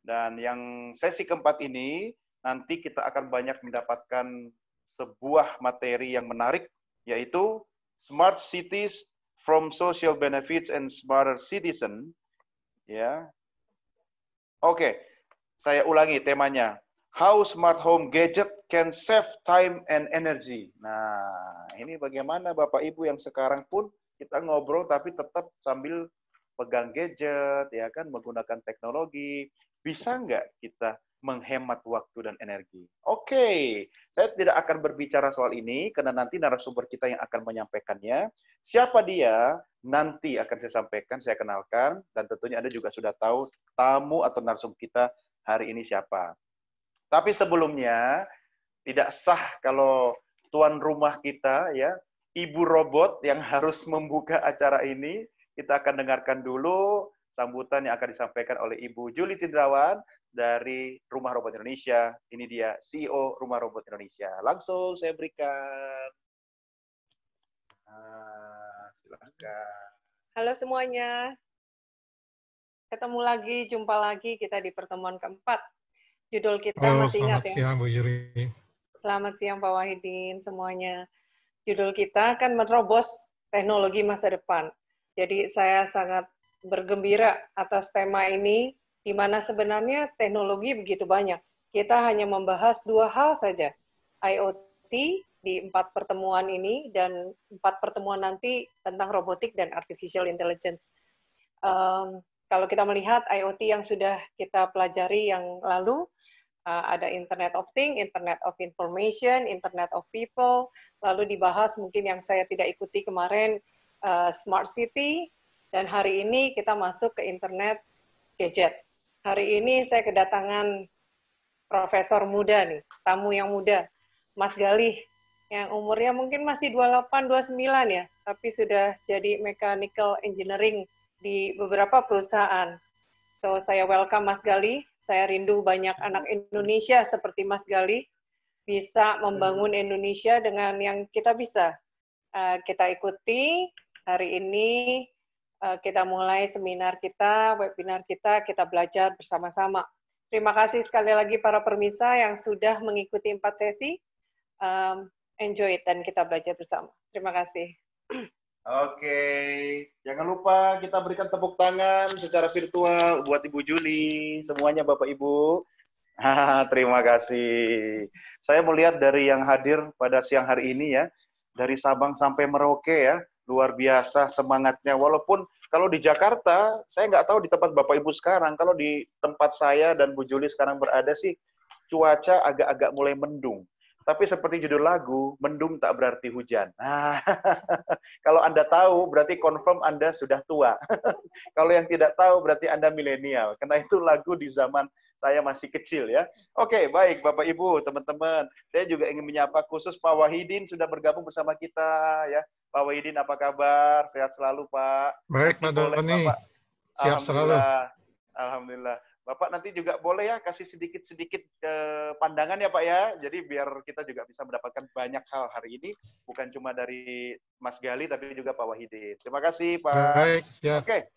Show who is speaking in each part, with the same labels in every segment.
Speaker 1: Dan yang sesi keempat ini, nanti kita akan banyak mendapatkan sebuah materi yang menarik, yaitu Smart Cities from Social Benefits and Smarter Citizen. Ya, oke, saya ulangi temanya. How Smart Home Gadget Can Save Time and Energy. Nah, ini bagaimana Bapak Ibu yang sekarang pun kita ngobrol tapi tetap sambil pegang gadget, ya kan, menggunakan teknologi. Bisa nggak kita menghemat waktu dan energi? Oke, saya tidak akan berbicara soal ini karena nanti narasumber kita yang akan menyampaikannya. Siapa dia? Nanti akan saya sampaikan, saya kenalkan, dan tentunya Anda juga sudah tahu tamu atau narasumber kita hari ini siapa. Tapi sebelumnya, tidak sah kalau tuan rumah kita, ya, Ibu Robot yang harus membuka acara ini. Kita akan dengarkan dulu sambutan yang akan disampaikan oleh Ibu Julie Cindrawan dari Rumah Robot Indonesia. Ini dia CEO Rumah Robot Indonesia. Langsung saya berikan. Silakan.
Speaker 2: Halo semuanya. Ketemu lagi, jumpa lagi kita di pertemuan keempat. Judul kita masih ingat ya?
Speaker 3: Selamat siang Bu Yuri.
Speaker 2: Selamat siang Pak Wahidin semuanya. Judul kita kan menerobos teknologi masa depan. Jadi saya sangat bergembira atas tema ini, di mana sebenarnya teknologi begitu banyak. Kita hanya membahas 2 hal saja, IoT di 4 pertemuan ini, dan 4 pertemuan nanti tentang robotik dan artificial intelligence. Kalau kita melihat IoT yang sudah kita pelajari yang lalu, ada Internet of Things, Internet of Information, Internet of People, lalu dibahas mungkin yang saya tidak ikuti kemarin, Smart City, dan hari ini kita masuk ke Internet Gadget. Hari ini saya kedatangan profesor muda nih, tamu yang muda, Mas Galih, yang umurnya mungkin masih 28-29 ya, tapi sudah jadi mechanical engineering di beberapa perusahaan. So, saya welcome Mas Galih. Saya rindu banyak anak Indonesia seperti Mas Galih bisa membangun Indonesia dengan yang kita bisa. Kita ikuti hari ini, kita mulai seminar kita, webinar kita belajar bersama-sama. Terima kasih sekali lagi para permisa yang sudah mengikuti 4 sesi. Enjoy it dan kita belajar bersama. Terima kasih.
Speaker 1: Oke, jangan lupa kita berikan tepuk tangan secara virtual buat Ibu Julie, semuanya Bapak Ibu. Terima kasih. Saya melihat dari yang hadir pada siang hari ini ya, dari Sabang sampai Merauke ya, luar biasa semangatnya. Walaupun kalau di Jakarta, saya nggak tahu di tempat Bapak Ibu sekarang, kalau di tempat saya dan Bu Julie sekarang berada sih, cuaca agak-agak mulai mendung. Tapi seperti judul lagu, mendung tak berarti hujan. Nah, kalau Anda tahu, berarti confirm Anda sudah tua. Kalau yang tidak tahu, berarti Anda milenial. Karena itu lagu di zaman saya masih kecil ya. Oke, baik Bapak Ibu, teman-teman. Saya juga ingin menyapa khusus Pak Wahidin sudah bergabung bersama kita ya. Pak Wahidin apa kabar? Sehat selalu Pak.
Speaker 3: Baik, Pak Doni. Siap selalu.
Speaker 1: Alhamdulillah. Bapak nanti juga boleh ya kasih sedikit-sedikit pandangan ya Pak ya. Jadi biar kita juga bisa mendapatkan banyak hal hari ini. Bukan cuma dari Mas Gali, tapi juga Pak Wahidin. Terima kasih Pak.
Speaker 3: Baik, siap.
Speaker 1: Oke,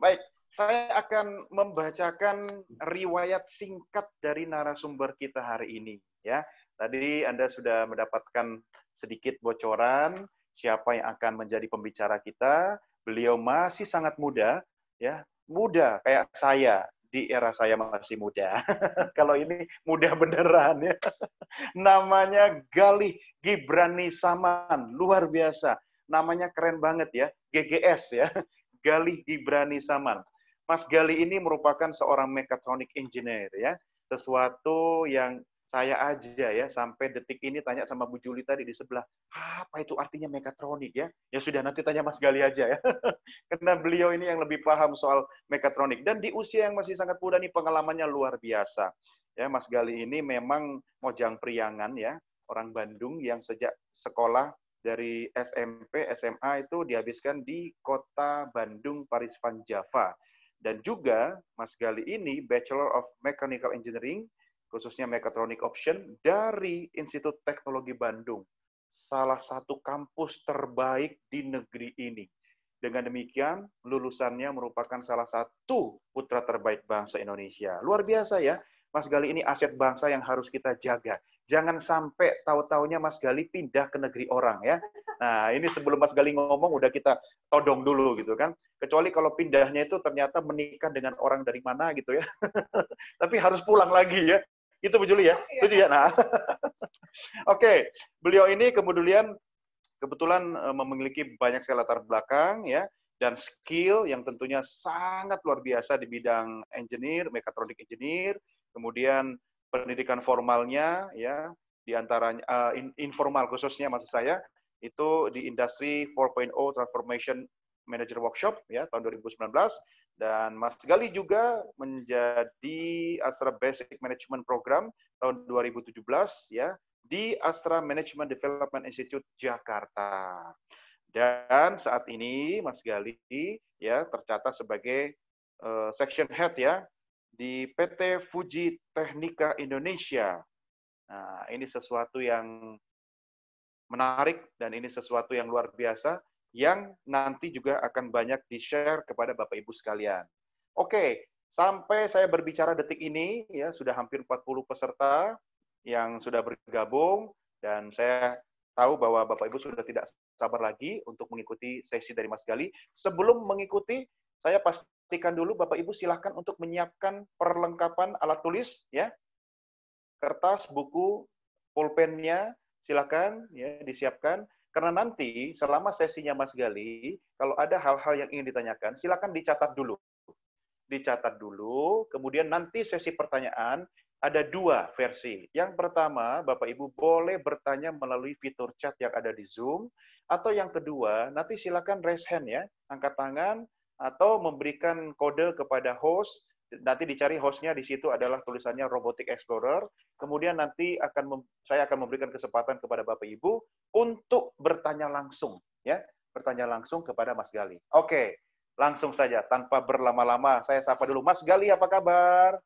Speaker 1: baik. Saya akan membacakan riwayat singkat dari narasumber kita hari ini. Ya, tadi Anda sudah mendapatkan sedikit bocoran siapa yang akan menjadi pembicara kita. Beliau masih sangat muda, ya, muda kayak saya. Di era saya masih muda. Kalau ini muda beneran ya. Namanya Galih Gibrani Saman, luar biasa. Namanya keren banget ya, GGS ya. Galih Gibrani Saman. Mas Galih ini merupakan seorang mechatronic engineer ya. Sesuatu yang saya aja ya sampai detik ini tanya sama Bu Juli tadi di sebelah, apa itu artinya mechatronic ya? Ya sudah nanti tanya Mas Gali aja ya. Karena beliau ini yang lebih paham soal mechatronic dan di usia yang masih sangat muda nih pengalamannya luar biasa. Ya, Mas Gali ini memang mojang priangan ya, orang Bandung yang sejak sekolah dari SMP, SMA itu dihabiskan di kota Bandung, Paris Van Java. Dan juga Mas Gali ini Bachelor of Mechanical Engineering khususnya Mechatronic Option dari Institut Teknologi Bandung. Salah satu kampus terbaik di negeri ini. Dengan demikian, lulusannya merupakan salah satu putra terbaik bangsa Indonesia. Luar biasa ya, Mas Gali ini aset bangsa yang harus kita jaga. Jangan sampai tahu-taunya Mas Gali pindah ke negeri orang ya. Nah, ini sebelum Mas Gali ngomong udah kita todong dulu gitu kan. Kecuali kalau pindahnya itu ternyata menikah dengan orang dari mana gitu ya. Tapi harus pulang lagi ya. Itu Bu Juli ya. Setuju ya? Nah. Oke, beliau ini kebetulan memiliki banyak sekali latar belakang ya dan skill yang tentunya sangat luar biasa di bidang engineer, mechatronic engineer, kemudian pendidikan formalnya ya di antaranya informal khususnya maksud saya itu di Industry 4.0 Transformation Manager Workshop ya tahun 2019 dan Mas Gali juga menjadi Astra Basic Management Program tahun 2017 ya di Astra Management Development Institute Jakarta. Dan saat ini Mas Gali ya tercatat sebagai section head ya di PT Fuji Technica Indonesia. Nah, ini sesuatu yang menarik dan ini sesuatu yang luar biasa yang nanti juga akan banyak di-share kepada Bapak Ibu sekalian. Oke, sampai saya berbicara detik ini ya sudah hampir 40 peserta yang sudah bergabung dan saya tahu bahwa Bapak Ibu sudah tidak sabar lagi untuk mengikuti sesi dari Mas Gali. Sebelum mengikuti, saya pastikan dulu Bapak Ibu silahkan untuk menyiapkan perlengkapan alat tulis ya. Kertas, buku, pulpennya silakan ya disiapkan karena nanti selama sesinya Mas Gali kalau ada hal-hal yang ingin ditanyakan silakan dicatat dulu. Dicatat dulu, kemudian nanti sesi pertanyaan ada dua versi. Yang pertama, Bapak Ibu boleh bertanya melalui fitur chat yang ada di Zoom, atau yang kedua, nanti silakan raise hand ya, angkat tangan, atau memberikan kode kepada host, nanti dicari hostnya di situ adalah tulisannya Robotic Explorer, kemudian nanti saya akan memberikan kesempatan kepada Bapak Ibu untuk bertanya langsung, ya, bertanya langsung kepada Mas Gali. Oke, langsung saja, tanpa berlama-lama, saya sapa dulu. Mas Gali, apa kabar?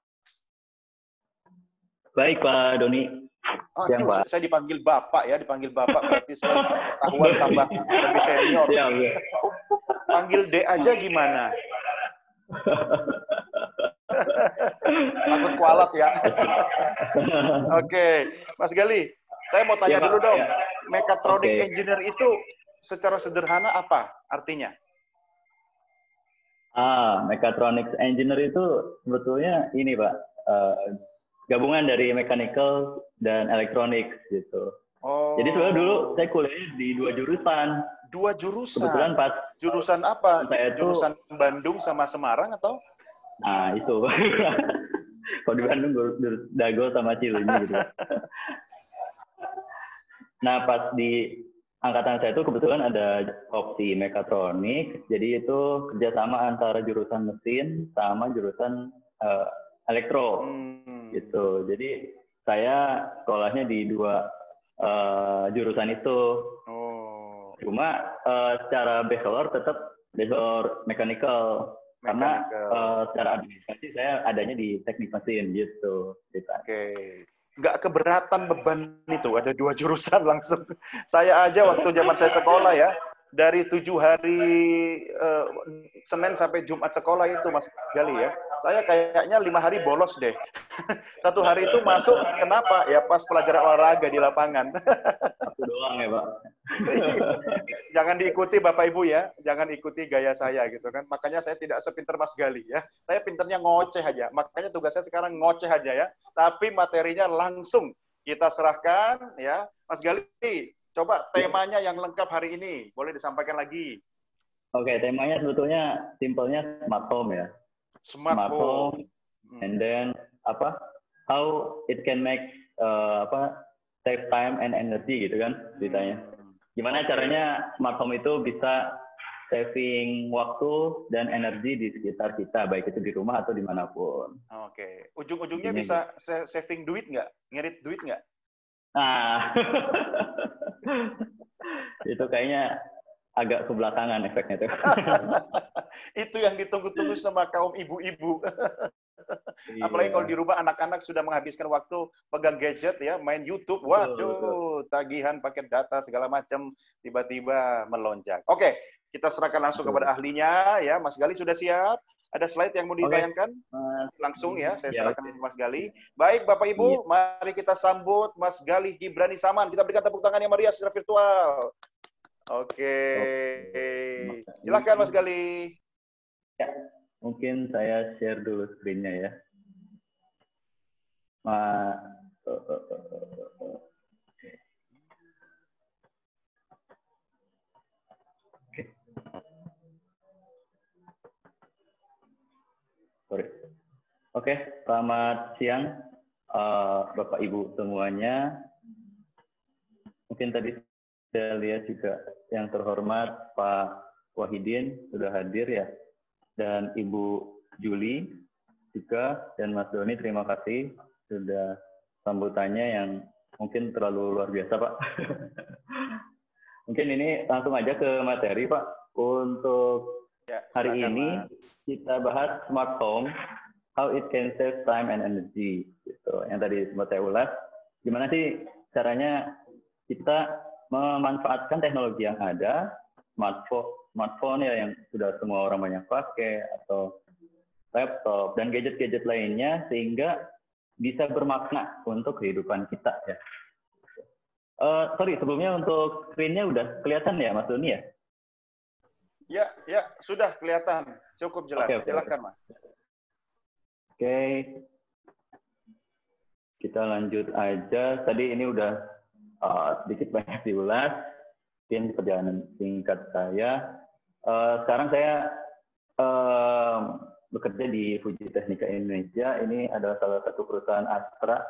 Speaker 4: Baik, Pak Doni.
Speaker 1: Aduh, Pak. Saya dipanggil Bapak ya, dipanggil Bapak berarti saya pengetahuan tambah lebih senior.
Speaker 4: Siap, ya.
Speaker 1: Panggil D aja gimana? Takut kualat ya. Oke, Mas Gali, saya mau tanya dulu dong. Ya. Mechatronic engineer itu secara sederhana apa artinya?
Speaker 4: Mechatronics engineer itu sebetulnya ini, Pak. Gabungan dari mechanical dan electronics gitu.
Speaker 1: Oh.
Speaker 4: Jadi sebenarnya dulu saya kuliah di dua jurusan.
Speaker 1: Dua jurusan?
Speaker 4: Kebetulan pas
Speaker 1: jurusan apa? Jurusan Bandung sama Semarang atau?
Speaker 4: Nah, itu. Kalau di Bandung Dago sama Cileunyi gitu. Nah, pas di angkatan saya itu kebetulan ada opsi mekatronik. Jadi itu kerjasama antara jurusan mesin sama jurusan elektro. Gitu. Jadi saya sekolahnya di dua jurusan itu.
Speaker 1: Oh.
Speaker 4: Cuma secara bachelor tetap bachelor mechanical. Karena secara administrasi saya adanya di teknik mesin gitu.
Speaker 1: Oke. Nggak keberatan beban itu ada dua jurusan langsung. Saya aja waktu zaman saya sekolah ya, dari 7 hari Senin sampai Jumat sekolah itu Mas Gali ya, saya kayaknya 5 hari bolos deh. 1 hari itu masuk, kenapa? Ya pas pelajaran olahraga di lapangan.
Speaker 4: Satu doang ya Pak.
Speaker 1: Jangan diikuti Bapak Ibu ya, jangan ikuti gaya saya gitu kan. Makanya saya tidak sepinter Mas Gali ya. Saya pinternya ngoceh aja. Makanya tugas saya sekarang ngoceh aja ya. Tapi materinya langsung kita serahkan ya. Mas Gali, coba temanya yang lengkap hari ini. Boleh disampaikan lagi.
Speaker 4: Oke, temanya sebetulnya simpelnya smart home ya.
Speaker 1: Smart home.
Speaker 4: And then how it can make save time and energy gitu kan ceritanya. Gimana caranya smart home itu bisa saving waktu dan energi di sekitar kita, baik itu di rumah atau dimanapun.
Speaker 1: Oke. Ujung-ujungnya bisa saving duit nggak? Ngerit duit nggak?
Speaker 4: Nah, itu kayaknya agak kebelakangan efeknya tuh.
Speaker 1: Itu yang ditunggu-tunggu sama kaum ibu-ibu. Apalagi kalau di rumah anak-anak sudah menghabiskan waktu pegang gadget ya, main YouTube, waduh, tagihan paket data segala macam tiba-tiba melonjak. Oke, kita serahkan langsung kepada ahlinya ya. Mas Gali sudah siap? Ada slide yang mau ditayangkan? Langsung ya, saya serahkan ke Mas Gali. Baik Bapak Ibu, mari kita sambut Mas Gali Gibrani Saman. Kita berikan tepuk tangan yang meriah secara virtual. Oke. Silakan Mas Gali.
Speaker 4: Ya, mungkin saya share dulu screen-nya ya. Oke, selamat siang Bapak Ibu semuanya. Mungkin tadi saya lihat juga yang terhormat Pak Wahidin sudah hadir ya, dan Ibu Juli juga, dan Mas Doni terima kasih sudah sambutannya yang mungkin terlalu luar biasa Pak. Mungkin ini langsung aja ke materi Pak. Untuk hari ini kita bahas smart home, how it can save time and energy. Gitu. Yang tadi sempat saya ulas, gimana sih caranya kita memanfaatkan teknologi yang ada, smartphone ya yang sudah semua orang banyak pakai, atau laptop dan gadget-gadget lainnya, sehingga bisa bermakna untuk kehidupan kita ya. Sorry, sebelumnya untuk screen-nya udah kelihatan ya Mas Doni ya?
Speaker 1: Ya, sudah kelihatan. Cukup jelas. Okay. Silakan Mas.
Speaker 4: Oke. Kita lanjut aja. Tadi ini udah sedikit banyak diulas. Mungkin perjalanan singkat saya. Sekarang saya bekerja di Fuji Technica Indonesia. Ini adalah salah satu perusahaan Astra,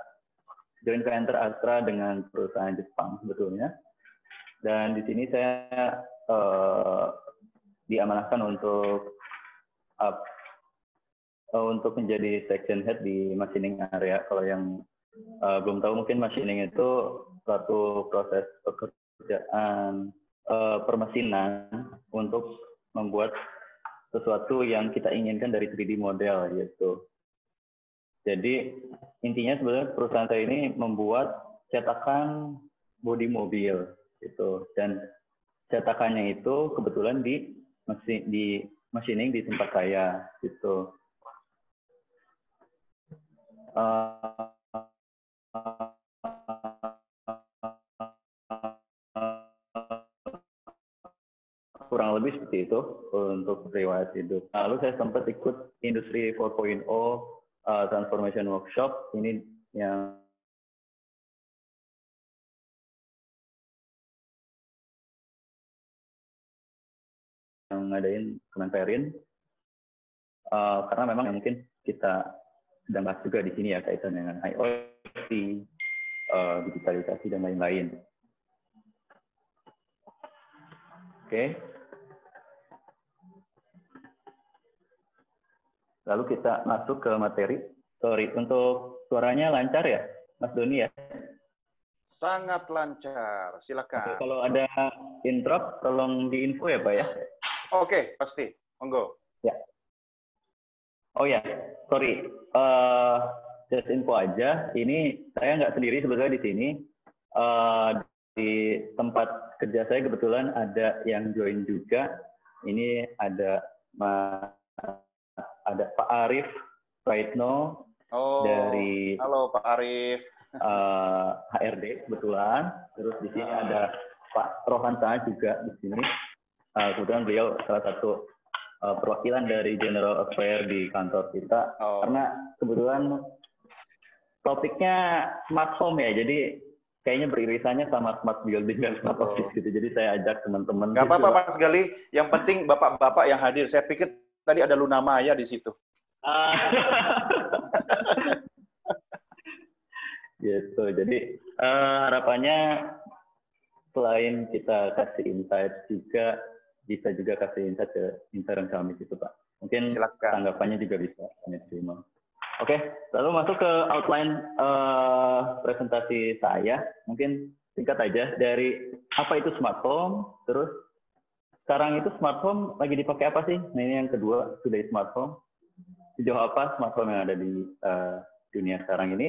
Speaker 4: joint venture Astra dengan perusahaan Jepang sebetulnya. Dan di sini saya diamanahkan untuk menjadi section head di machining area. Kalau yang belum tahu, mungkin machining itu suatu proses pekerjaan permesinan untuk membuat sesuatu yang kita inginkan dari 3D model gitu. Jadi intinya sebenarnya perusahaan saya ini membuat cetakan bodi mobil gitu, dan cetakannya itu kebetulan di machining di tempat saya gitu. Kurang lebih seperti itu untuk riwayat hidup. Lalu saya sempat ikut Industri 4.0 Transformation Workshop. Ini yang ngadain Kemenperin, karena memang mungkin kita sedang bahas juga di sini ya kaitan dengan IoT, digitalisasi dan lain-lain. Oke. Lalu kita masuk ke materi. Sorry, untuk suaranya lancar ya, Mas Doni ya?
Speaker 1: Sangat lancar, silakan.
Speaker 4: Oke, kalau ada interrupt, tolong diinfo ya Pak ya?
Speaker 1: Oke, pasti. Monggo.
Speaker 4: Ya. Oh ya, sorry. Just info aja. Ini saya nggak sendiri sebetulnya di sini. Di tempat kerja saya kebetulan ada yang join juga. Ini ada Pak Arif Praitno dari.
Speaker 1: Halo Pak Arif.
Speaker 4: HRD kebetulan. Terus di sini ada Pak Rohan Saad juga di sini. Kebetulan beliau salah satu perwakilan dari General Affair di kantor kita. Karena kebetulan topiknya smart home ya, jadi kayaknya beririsannya sama smart building dan smart office gitu. Jadi saya ajak teman-teman.
Speaker 1: Gak apa-apa Mas Gali, yang penting bapak-bapak yang hadir. Saya pikir tadi ada Luna Maya di situ.
Speaker 4: Gitu. Jadi harapannya selain kita kasih insight juga bisa juga kasih insight ke intern kami gitu Pak. Mungkin tanggapannya juga bisa kami terima. Oke, lalu masuk ke outline presentasi saya. Mungkin singkat aja dari apa itu smart home, terus sekarang itu smart home lagi dipakai apa sih? Nah ini yang kedua, sudah smart home. Sejauh apa smart home yang ada di dunia sekarang ini?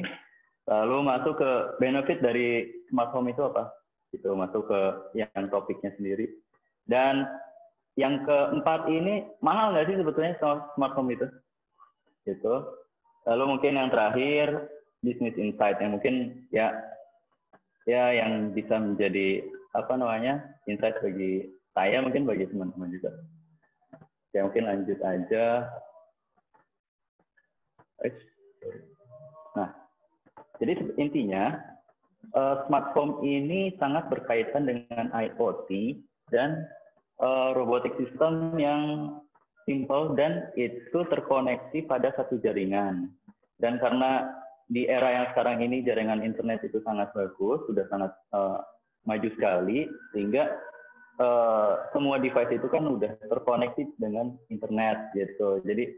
Speaker 4: Lalu masuk ke benefit dari smart home itu apa? Itu masuk ke yang topiknya sendiri. Dan yang keempat ini mahal nggak sih sebetulnya smart home itu? Gitu. Lalu mungkin yang terakhir business insight yang mungkin ya yang bisa menjadi apa namanya insight bagi saya, mungkin bagi teman-teman juga. Ya mungkin lanjut aja. Nah, jadi intinya smart home ini sangat berkaitan dengan IoT dan robotic system yang simple dan itu terkoneksi pada satu jaringan. Dan karena di era yang sekarang ini jaringan internet itu sangat bagus, sudah sangat maju sekali, sehingga semua device itu kan udah terkoneksi dengan internet gitu. Jadi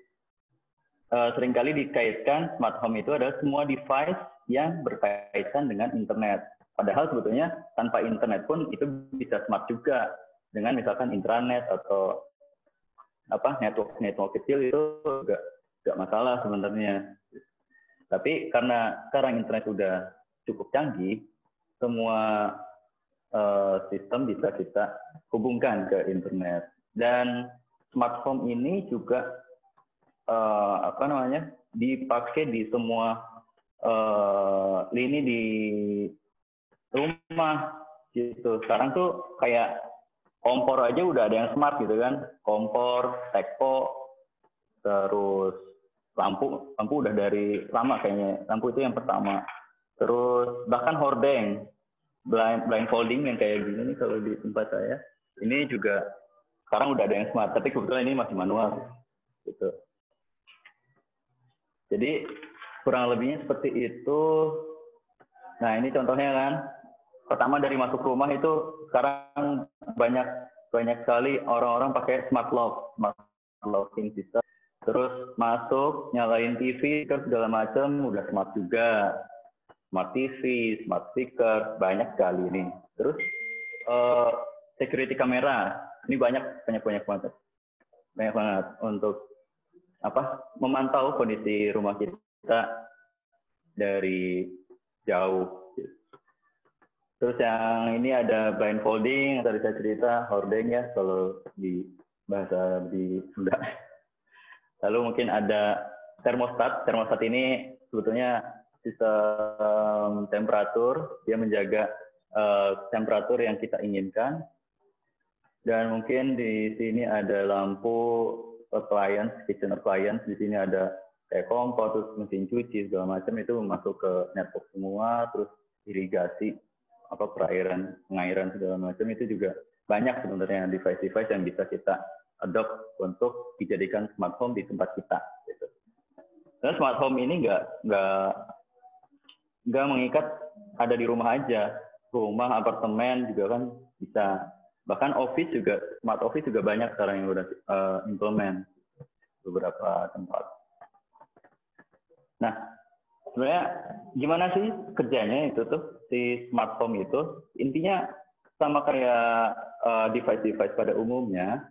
Speaker 4: seringkali dikaitkan smart home itu adalah semua device yang berkaitan dengan internet. Padahal sebetulnya tanpa internet pun itu bisa smart juga dengan misalkan intranet atau apa network kecil itu nggak masalah sebenarnya. Tapi karena sekarang internet udah cukup canggih, semua sistem bisa kita hubungkan ke internet. Dan smart home ini juga apa namanya dipakai di semua lini di rumah gitu. Sekarang tuh kayak kompor aja udah ada yang smart gitu kan, kompor, teko, terus lampu udah dari lama kayaknya, lampu itu yang pertama. Terus bahkan hordeng, blindfolding yang kayak gini nih kalau di tempat saya, ini juga sekarang udah ada yang smart, tapi kebetulan ini masih manual gitu. Jadi kurang lebihnya seperti itu. Nah ini contohnya kan, pertama dari masuk rumah itu sekarang banyak sekali orang-orang pakai smart locking system. Terus masuk, nyalain TV, segala macam, udah smart juga. Smart TV, smart speaker, banyak sekali ini. Terus security kamera, ini banyak banget. Banyak banget untuk apa? Memantau kondisi rumah kita dari jauh. Terus yang ini ada blindfolding, tadi saya cerita, hordeng ya kalau di bahasa di Sunda. Lalu mungkin ada termostat. Termostat ini sebetulnya sistem temperatur, dia menjaga temperatur yang kita inginkan. Dan mungkin di sini ada lampu appliance, kitchen appliance. Di sini ada kayak kompor, terus mesin cuci, segala macam itu masuk ke network semua. Terus irigasi, apa perairan, pengairan segala macam itu juga banyak sebenarnya device-device yang bisa kita adopt untuk dijadikan smart home di tempat kita. Gitu. Karena smart home ini nggak mengikat ada di rumah aja, rumah, apartemen juga kan bisa. Bahkan office juga, smart office juga banyak sekarang yang udah implement beberapa tempat. Nah, sebenarnya gimana sih kerjanya itu tuh si smart home itu? Intinya sama kayak device-device pada umumnya,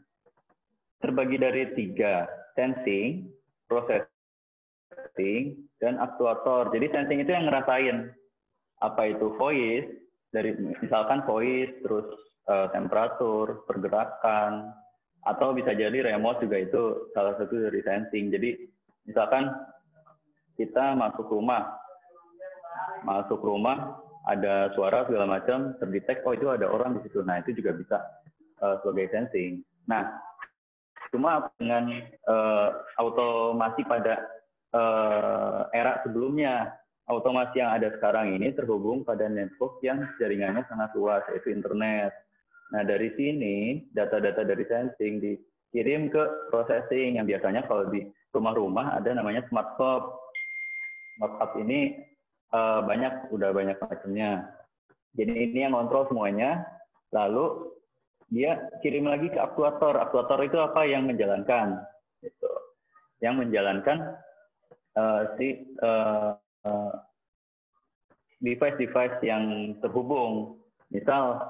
Speaker 4: terbagi dari 3, sensing, processing, dan aktuator. Jadi sensing itu yang ngerasain apa itu voice, dari misalkan voice, terus temperatur, pergerakan, atau bisa jadi remote juga itu salah satu dari sensing. Jadi misalkan kita masuk rumah ada suara segala macam, terdetek, oh itu ada orang di situ. Nah itu juga bisa sebagai sensing. Nah cuma dengan automasi pada era sebelumnya, automasi yang ada sekarang ini terhubung pada network yang jaringannya sangat luas, yaitu internet. Nah dari sini data-data dari sensing dikirim ke processing, yang biasanya kalau di rumah-rumah ada namanya smart hub. Smart hub ini udah banyak macamnya. Jadi ini yang kontrol semuanya, lalu dia kirim lagi ke aktuator. Aktuator itu apa? Yang menjalankan, gitu. Yang menjalankan device-device yang terhubung. Misal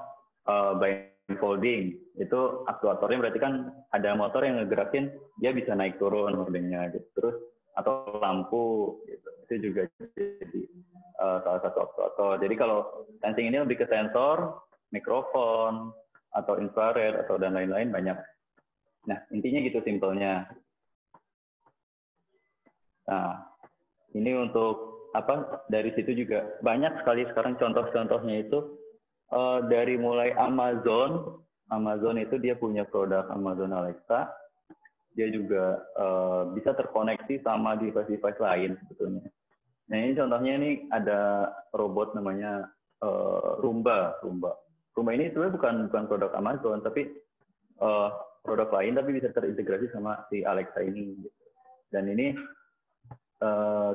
Speaker 4: blindfolding, itu aktuatornya berarti kan ada motor yang ngegerakin, dia bisa naik turun hordengnya, gitu. Terus atau lampu, gitu. Itu juga jadi salah satu aktuator. Jadi kalau sensing ini lebih ke sensor, mikrofon, atau infrared atau dan lain-lain banyak Nah, intinya gitu simpelnya. Nah, ini untuk apa? Dari situ juga banyak sekali sekarang contoh-contohnya itu dari mulai Amazon itu dia punya produk Amazon Alexa, dia juga bisa terkoneksi sama device-device lain sebetulnya. Nah ini contohnya ini ada robot namanya Roomba. Roomba ini sebenarnya bukan produk Amazon, tapi produk lain tapi bisa terintegrasi sama si Alexa ini. Dan ini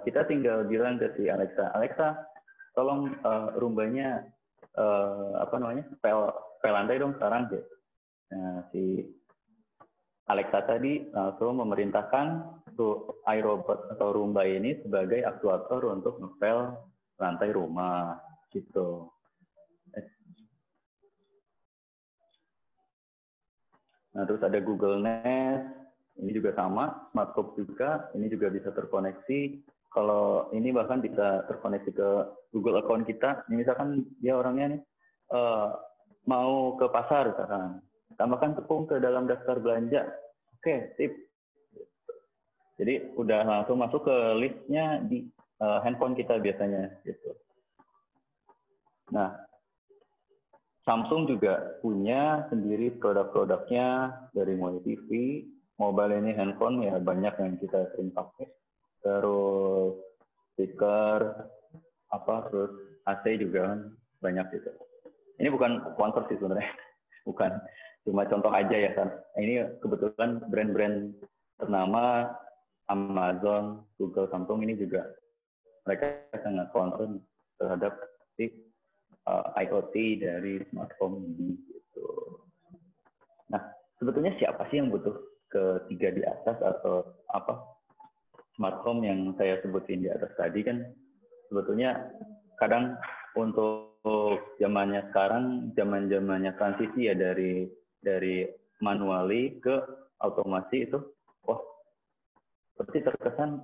Speaker 4: kita tinggal bilang ke si Alexa, tolong Roombanya spell lantai dong sekarang gitu. Nah, si Alexa tadi langsung memerintahkan iRobot atau Roomba ini sebagai aktuator untuk ngepel lantai rumah gitu. Nah, terus ada Google Nest, ini juga sama, Smart Home juga, ini juga bisa terkoneksi. Kalau ini bahkan bisa terkoneksi ke Google account kita. Ini misalkan dia orangnya nih mau ke pasar misalkan, tambahkan tepung ke dalam daftar belanja. Oke, sip. Jadi udah langsung masuk ke listnya di handphone kita biasanya gitu. Nah, Samsung juga punya sendiri produk-produknya dari mulai TV, mobile ini handphone ya banyak yang kita sering pakai. Terus speaker, terus AC juga kan banyak gitu. Ini bukan sponsor sih sebenarnya, bukan, cuma contoh aja ya kan. Ini kebetulan brand-brand ternama Amazon, Google, Samsung ini juga mereka sangat concern terhadap IoT dari smart home ini gitu. Nah, sebetulnya siapa sih yang butuh ketiga di atas atau smart home yang saya sebutin di atas tadi kan sebetulnya kadang untuk zamannya sekarang, zamannya transisi ya dari manuali ke otomasi itu, wah seperti terkesan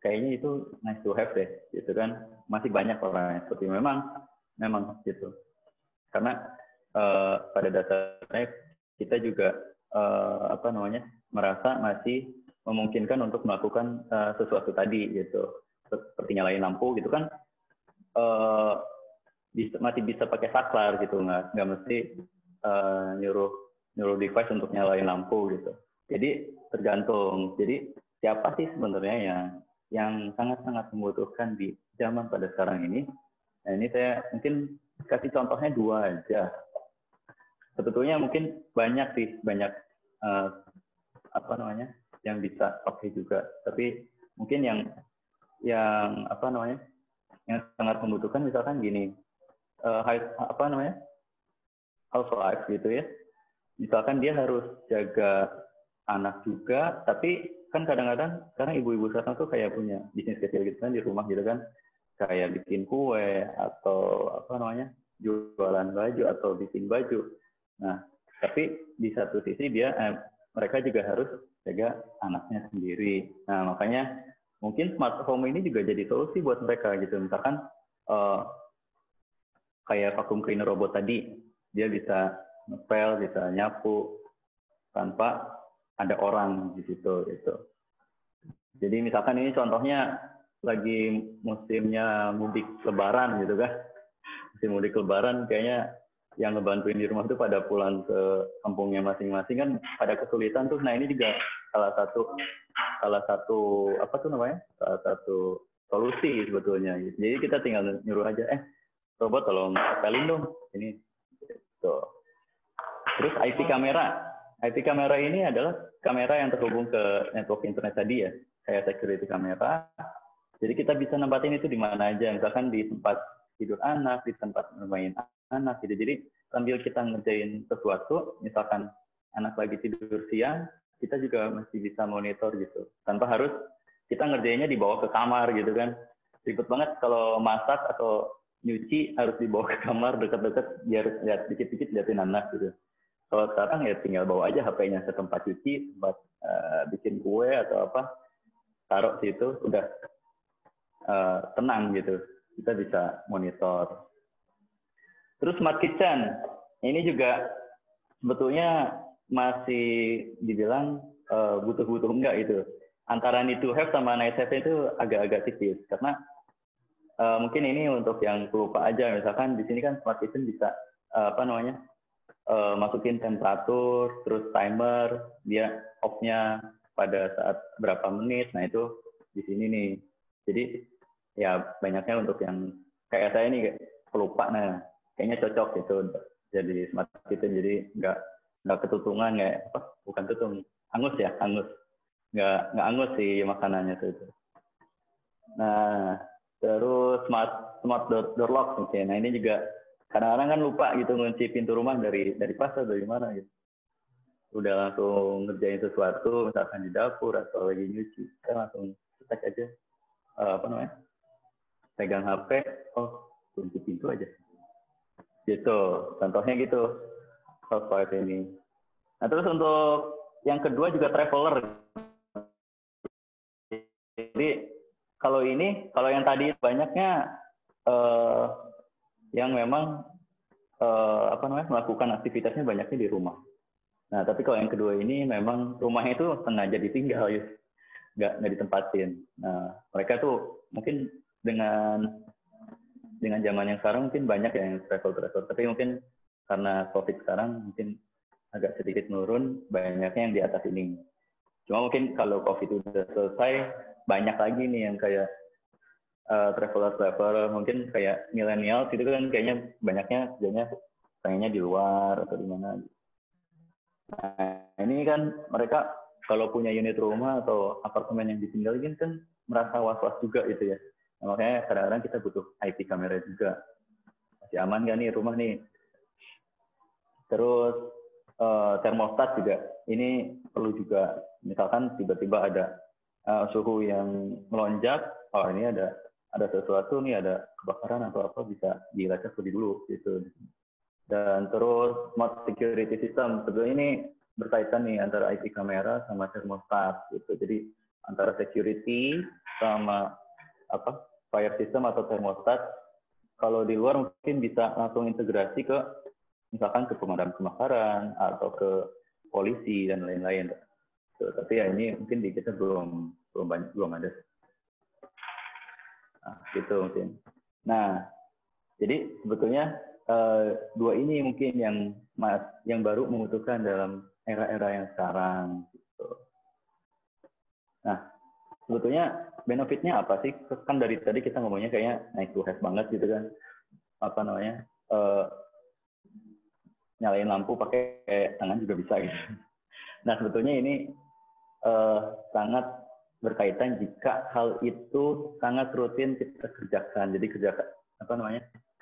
Speaker 4: kayaknya itu nice to have deh, gitu kan. Masih banyak orang yang seperti memang gitu. Karena pada dasarnya kita juga merasa masih memungkinkan untuk melakukan sesuatu tadi gitu. Seperti nyalain lampu gitu kan, masih bisa pakai saklar gitu, nggak mesti nyuruh device untuk nyalain lampu gitu. Jadi tergantung. Jadi siapa sih sebenarnya yang sangat-sangat membutuhkan di zaman pada sekarang ini? Nah ini saya mungkin kasih contohnya 2 aja. Sebetulnya mungkin banyak yang bisa pakai juga. Tapi mungkin yang sangat membutuhkan misalkan gini, housewife gitu ya. Misalkan dia harus jaga anak juga, tapi kan kadang-kadang sekarang ibu-ibu sekarang tuh kayak punya bisnis kecil gitu kan di rumah gitu kan, kayak bikin kue atau jualan baju atau bikin baju. Nah, tapi di satu sisi mereka juga harus jaga anaknya sendiri. Nah, makanya mungkin smart home ini juga jadi solusi buat mereka gitu. Misalkan kayak vacuum cleaner robot tadi, dia bisa ngepel, bisa nyapu tanpa ada orang di situ gitu. Jadi misalkan ini contohnya lagi musimnya mudik lebaran gitu kan. Musim mudik lebaran kayaknya yang ngebantuin di rumah itu pada pulang ke kampungnya masing-masing kan pada kesulitan tuh. Nah, ini juga salah satu solusi sebetulnya. Jadi kita tinggal nyuruh aja, robot tolong ngepelin dong ini gitu. Terus IP kamera ini adalah kamera yang terhubung ke network internet tadi ya, kayak security kamera. Jadi kita bisa nempatin itu di mana aja, misalkan di tempat tidur anak, di tempat bermain anak gitu. Jadi sambil kita ngerjain sesuatu, misalkan anak lagi tidur siang, kita juga masih bisa monitor gitu. Tanpa harus kita ngerjainnya dibawa ke kamar gitu kan. Ribet banget kalau masak atau nyuci harus dibawa ke kamar dekat-dekat biar lihat dikit-dikit liatin anak gitu. Kalau sekarang ya tinggal bawa aja HP-nya ke tempat cuci, tempat bikin kue atau apa, taruh situ, udah tenang gitu. Kita bisa monitor. Terus smart kitchen, ini juga sebetulnya masih dibilang butuh-butuh enggak gitu. Antara need to have sama nice have itu agak-agak tipis karena mungkin ini untuk yang pelupa aja. Misalkan di sini kan smart kitchen bisa masukin temperatur, terus timer, dia off-nya pada saat berapa menit. Nah itu di sini nih. Jadi ya banyaknya untuk yang kayak saya nih pelupa, nah kayaknya cocok gitu jadi smart kitchen. Jadi nggak ketutungan, bukan tutung, angus, nggak angus sih makanannya tuh itu. Nah terus smart door lock mungkin. Nah ini juga kadang-kadang kan lupa gitu ngunci pintu rumah dari pas atau dari mana gitu. Udah langsung ngerjain sesuatu, misalkan di dapur atau lagi nyuci, kita langsung cetak aja pegang HP, kunci pintu aja. Gitu, contohnya gitu. Housewife ini. Nah terus untuk yang kedua juga traveler. Jadi kalau yang tadi banyaknya yang memang melakukan aktivitasnya banyaknya di rumah. Nah tapi kalau yang kedua ini memang rumahnya itu sengaja ditinggal ya, nggak ditempatin. Nah mereka tuh mungkin dengan zaman yang sekarang mungkin banyak yang travel, tapi mungkin karena COVID sekarang mungkin agak sedikit menurun, banyaknya yang di atas ini. Cuma mungkin kalau COVID udah selesai, banyak lagi nih yang kayak traveler mungkin kayak milenial gitu kan, kayaknya banyaknya kerjanya pengennya di luar atau di mana. Nah ini kan mereka kalau punya unit rumah atau apartemen yang ditinggalin kan merasa was-was juga gitu ya. Nah, makanya kadang-kadang kita butuh IP kamera juga. Masih aman nggak nih rumah nih? Terus termostat juga. Ini perlu juga. Misalkan tiba-tiba ada suhu yang melonjak, ini ada sesuatu nih, ada kebakaran atau apa, bisa dilacak lebih dulu gitu. Dan terus smart security system. Sebetulnya ini berkaitan nih antara IP kamera sama termostat gitu. Jadi antara security sama fire system atau termostat, kalau di luar mungkin bisa langsung integrasi ke misalkan ke pemadam kebakaran atau ke polisi dan lain-lain. Tapi ya ini mungkin di kita belum ada. Nah, gitu mungkin. Nah, jadi sebetulnya dua ini mungkin yang baru membutuhkan dalam era-era yang sekarang. Gitu. Nah, sebetulnya benefitnya apa sih? Kan dari tadi kita ngomongnya kayaknya nice to have banget gitu kan. Nyalain lampu pakai tangan juga bisa gitu. Nah sebetulnya ini sangat berkaitan jika hal itu sangat rutin kita kerjakan. Jadi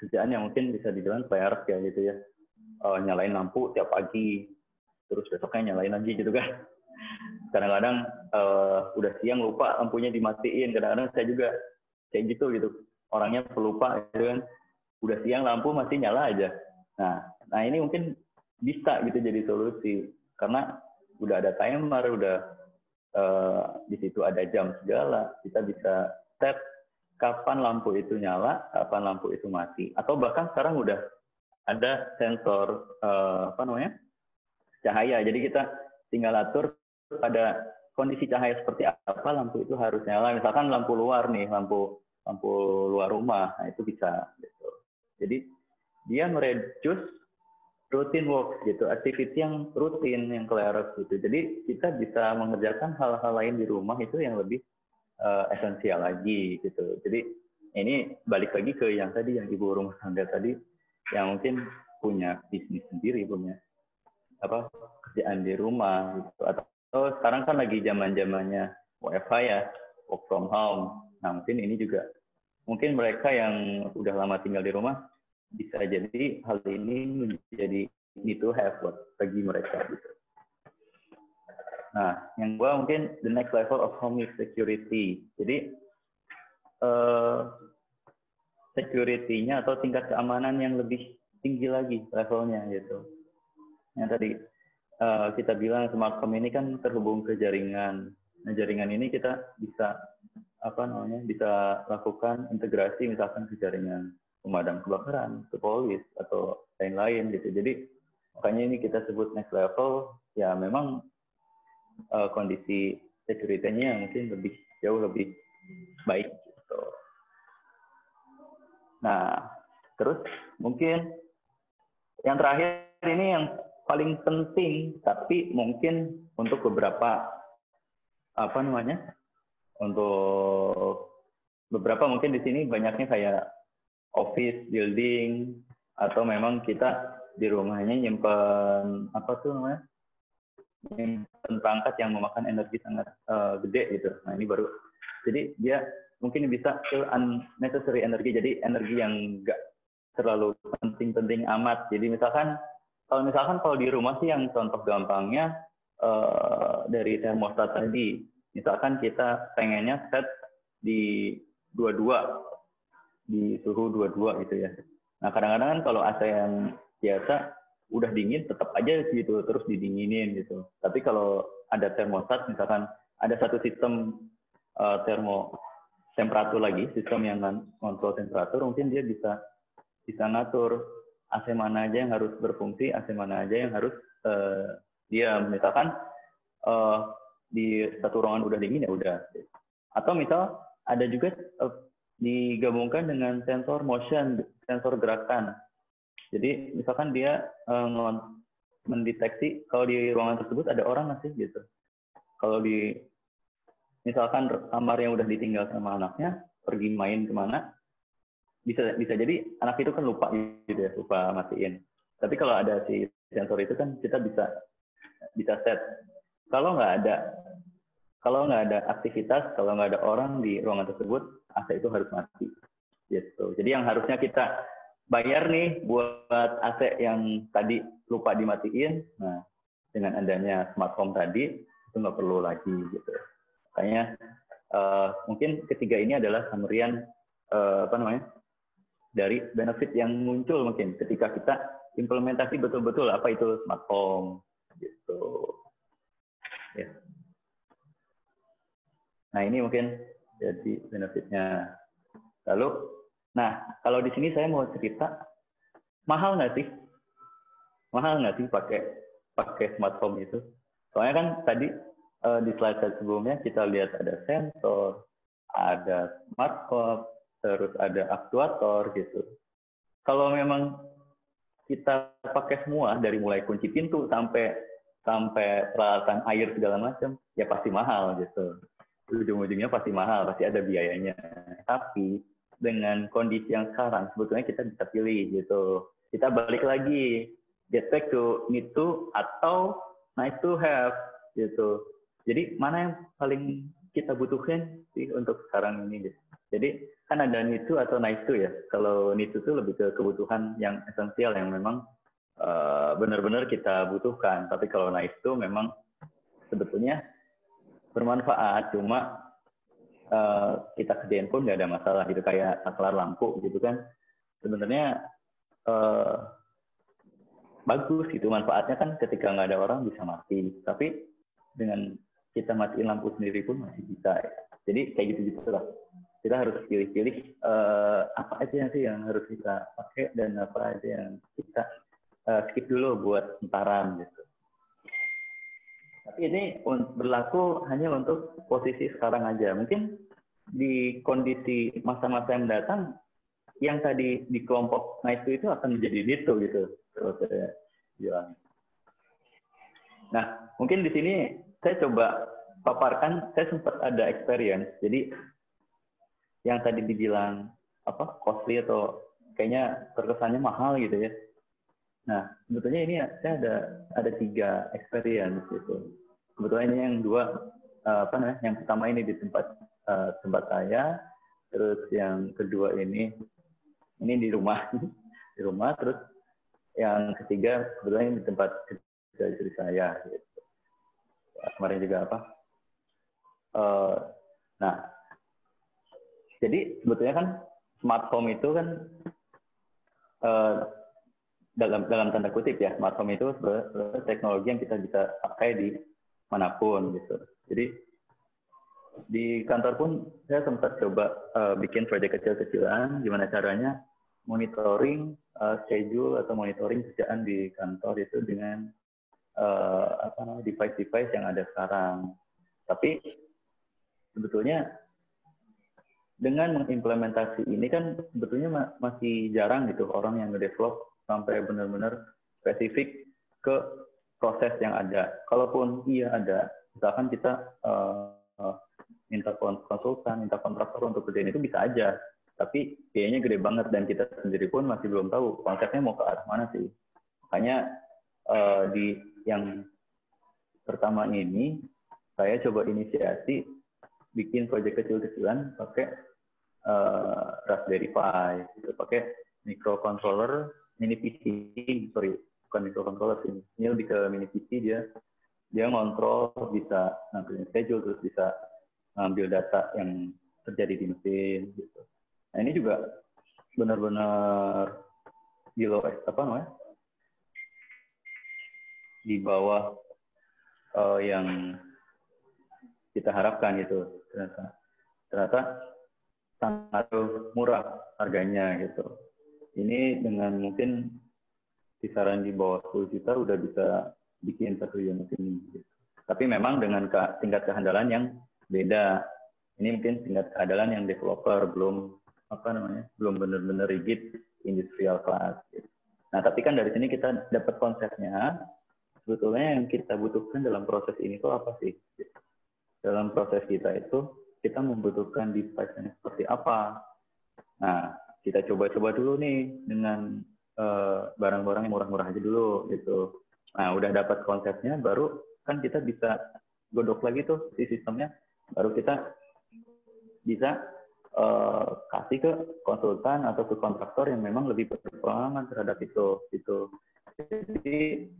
Speaker 4: kerjaan yang mungkin bisa dibilang player ya gitu ya. Nyalain lampu tiap pagi, terus besoknya nyalain lagi gitu kan. Kadang-kadang udah siang lupa lampunya dimatiin. Kadang-kadang saya juga kayak gitu. Orangnya pelupa gitu kan. Udah siang lampu masih nyala aja. Nah ini mungkin bisa gitu jadi solusi karena udah ada timer, udah di situ ada jam segala, kita bisa set kapan lampu itu nyala, kapan lampu itu mati, atau bahkan sekarang udah ada sensor cahaya, jadi kita tinggal atur pada kondisi cahaya seperti apa lampu itu harus nyala. Misalkan lampu luar nih, lampu luar rumah, nah itu bisa gitu. Jadi dia mereduce routine work gitu, activity yang rutin, yang kleros gitu. Jadi kita bisa mengerjakan hal-hal lain di rumah itu yang lebih esensial lagi gitu. Jadi ini balik lagi ke yang tadi, yang ibu rumah tangga tadi, yang mungkin punya bisnis sendiri, punya kerjaan di rumah gitu. Atau sekarang kan lagi zaman-zamannya WFH ya, work from home. Nah mungkin ini juga, mungkin mereka yang udah lama tinggal di rumah bisa jadi hal ini menjadi need to have bagi mereka gitu. Nah, yang kedua mungkin the next level of home security. Jadi security-nya atau tingkat keamanan yang lebih tinggi lagi levelnya gitu. Yang tadi kita bilang smart home ini kan terhubung ke jaringan. Nah, jaringan ini kita bisa bisa lakukan integrasi misalkan ke jaringan pemadam kebakaran, ke polis atau lain-lain gitu. Jadi makanya ini kita sebut next level ya memang kondisi security-nya mungkin jauh lebih baik gitu. Nah, terus mungkin yang terakhir ini yang paling penting, tapi mungkin untuk beberapa untuk beberapa mungkin di sini banyaknya kayak office building atau memang kita di rumahnya nyimpen nyimpen perangkat yang memakan energi sangat gede gitu. Nah ini baru, jadi dia mungkin bisa ke unnecessary energi, jadi energi yang enggak terlalu penting-penting amat. Jadi misalkan kalau di rumah sih yang contoh gampangnya dari termostat tadi, misalkan kita pengennya set di 22, di suhu 22 gitu ya. Nah kadang-kadang kan kalau AC yang biasa udah dingin tetap aja gitu terus didinginin gitu. Tapi kalau ada termostat, misalkan ada satu sistem temperatur lagi, sistem yang kontrol temperatur, mungkin dia bisa ngatur AC mana aja yang harus berfungsi, AC mana aja yang harus diam. Misalkan di satu ruangan udah dingin ya udah. Atau misal ada juga digabungkan dengan sensor motion, sensor gerakan. Jadi misalkan dia mendeteksi kalau di ruangan tersebut ada orang nggak sih gitu. Kalau di misalkan kamar yang udah ditinggal sama anaknya pergi main kemana, bisa jadi anak itu kan lupa gitu ya, lupa matiin. Tapi kalau ada si sensor itu kan kita bisa set. Kalau nggak ada aktivitas, kalau nggak ada orang di ruangan tersebut, AC itu harus mati. Gitu. Jadi yang harusnya kita bayar nih buat AC yang tadi lupa dimatiin, nah dengan adanya smart home tadi itu nggak perlu lagi gitu. Makanya mungkin ketiga ini adalah summary-an dari benefit yang muncul mungkin ketika kita implementasi betul-betul apa itu smart home gitu. Ya. Nah ini mungkin jadi benefitnya. Lalu, nah kalau di sini saya mau cerita, mahal nggak sih? Mahal nggak sih pakai smart home itu? Soalnya kan tadi di slide sebelumnya kita lihat ada sensor, ada smart home, terus ada aktuator gitu. Kalau memang kita pakai semua dari mulai kunci pintu sampai peralatan air segala macam, ya pasti mahal gitu. Ujung-ujungnya pasti mahal, pasti ada biayanya. Tapi dengan kondisi yang sekarang, sebetulnya kita bisa pilih gitu. Kita balik lagi, get back to need to atau nice to have gitu. Jadi mana yang paling kita butuhkan sih untuk sekarang ini gitu. Jadi kan ada need to atau nice to ya. Kalau need to lebih ke kebutuhan yang esensial yang memang benar-benar kita butuhkan. Tapi kalau nice to memang sebetulnya bermanfaat, cuma kita kerjain pun nggak ada masalah gitu, kayak saklar lampu gitu kan. Sebenarnya bagus gitu, manfaatnya kan ketika nggak ada orang bisa mati. Tapi dengan kita matiin lampu sendiri pun masih bisa. Ya. Jadi kayak gitu-gitu lah. Kita harus pilih-pilih apa aja sih yang harus kita pakai dan apa aja yang kita skip dulu buat entaran gitu. Tapi ini berlaku hanya untuk posisi sekarang aja. Mungkin di kondisi masa-masa yang datang, yang tadi di kelompok nice to itu akan menjadi need to gitu. Kalau saya bilang. Nah, mungkin di sini saya coba paparkan, saya sempat ada experience. Jadi yang tadi dibilang costly atau kayaknya terkesannya mahal gitu ya. Nah, sebetulnya ini saya ada 3 experience gitu. Kebetulan ini yang 2 yang pertama ini di tempat saya, terus yang kedua ini di rumah, terus yang ketiga kebetulan ini di tempat kerja istri saya gitu. Kemarin juga nah, jadi sebetulnya kan smart home itu kan dalam tanda kutip ya, smart home itu sebenarnya teknologi yang kita bisa pakai di manapun gitu. Jadi di kantor pun saya sempat coba bikin proyek kecil-kecilan, gimana caranya monitoring schedule atau monitoring kerjaan di kantor itu dengan device-device yang ada sekarang. Tapi sebetulnya dengan mengimplementasi ini kan sebetulnya masih jarang gitu orang yang nge-develop sampai benar-benar spesifik ke proses yang ada. Kalaupun iya ada, misalkan kita minta konsultan, minta kontraktor untuk kerjain itu bisa aja. Tapi biayanya gede banget dan kita sendiri pun masih belum tahu konsepnya mau ke arah mana sih. Makanya di yang pertama ini saya coba inisiasi bikin proyek kecil-kecilan pakai Raspberry Pi, gitu. Pakai microcontroller mini PC, sorry bukan microcontroller sih, ini lebih ke mini PC. Dia ngontrol, bisa ngambil schedule, terus bisa ngambil data yang terjadi di mesin gitu. Nah ini juga benar-benar di di bawah yang kita harapkan gitu. Ternyata sangat murah harganya gitu. Ini dengan mungkin kisaran di bawah 10 juta udah bisa bikin satu unit ini. Gitu. Tapi memang dengan tingkat kehandalan yang beda. Ini mungkin tingkat kehandalan yang developer belum belum benar-benar rigid industrial class. Gitu. Nah, tapi kan dari sini kita dapat konsepnya. Sebetulnya yang kita butuhkan dalam proses ini itu apa sih? Gitu. Dalam proses kita itu kita membutuhkan device yang seperti apa? Nah, kita coba-coba dulu nih dengan barang-barang yang murah-murah aja dulu gitu. Nah, udah dapat konsepnya, baru kan kita bisa godok lagi tuh si sistemnya, baru kita bisa kasih ke konsultan atau ke kontraktor yang memang lebih berpengalaman terhadap itu gitu. Jadi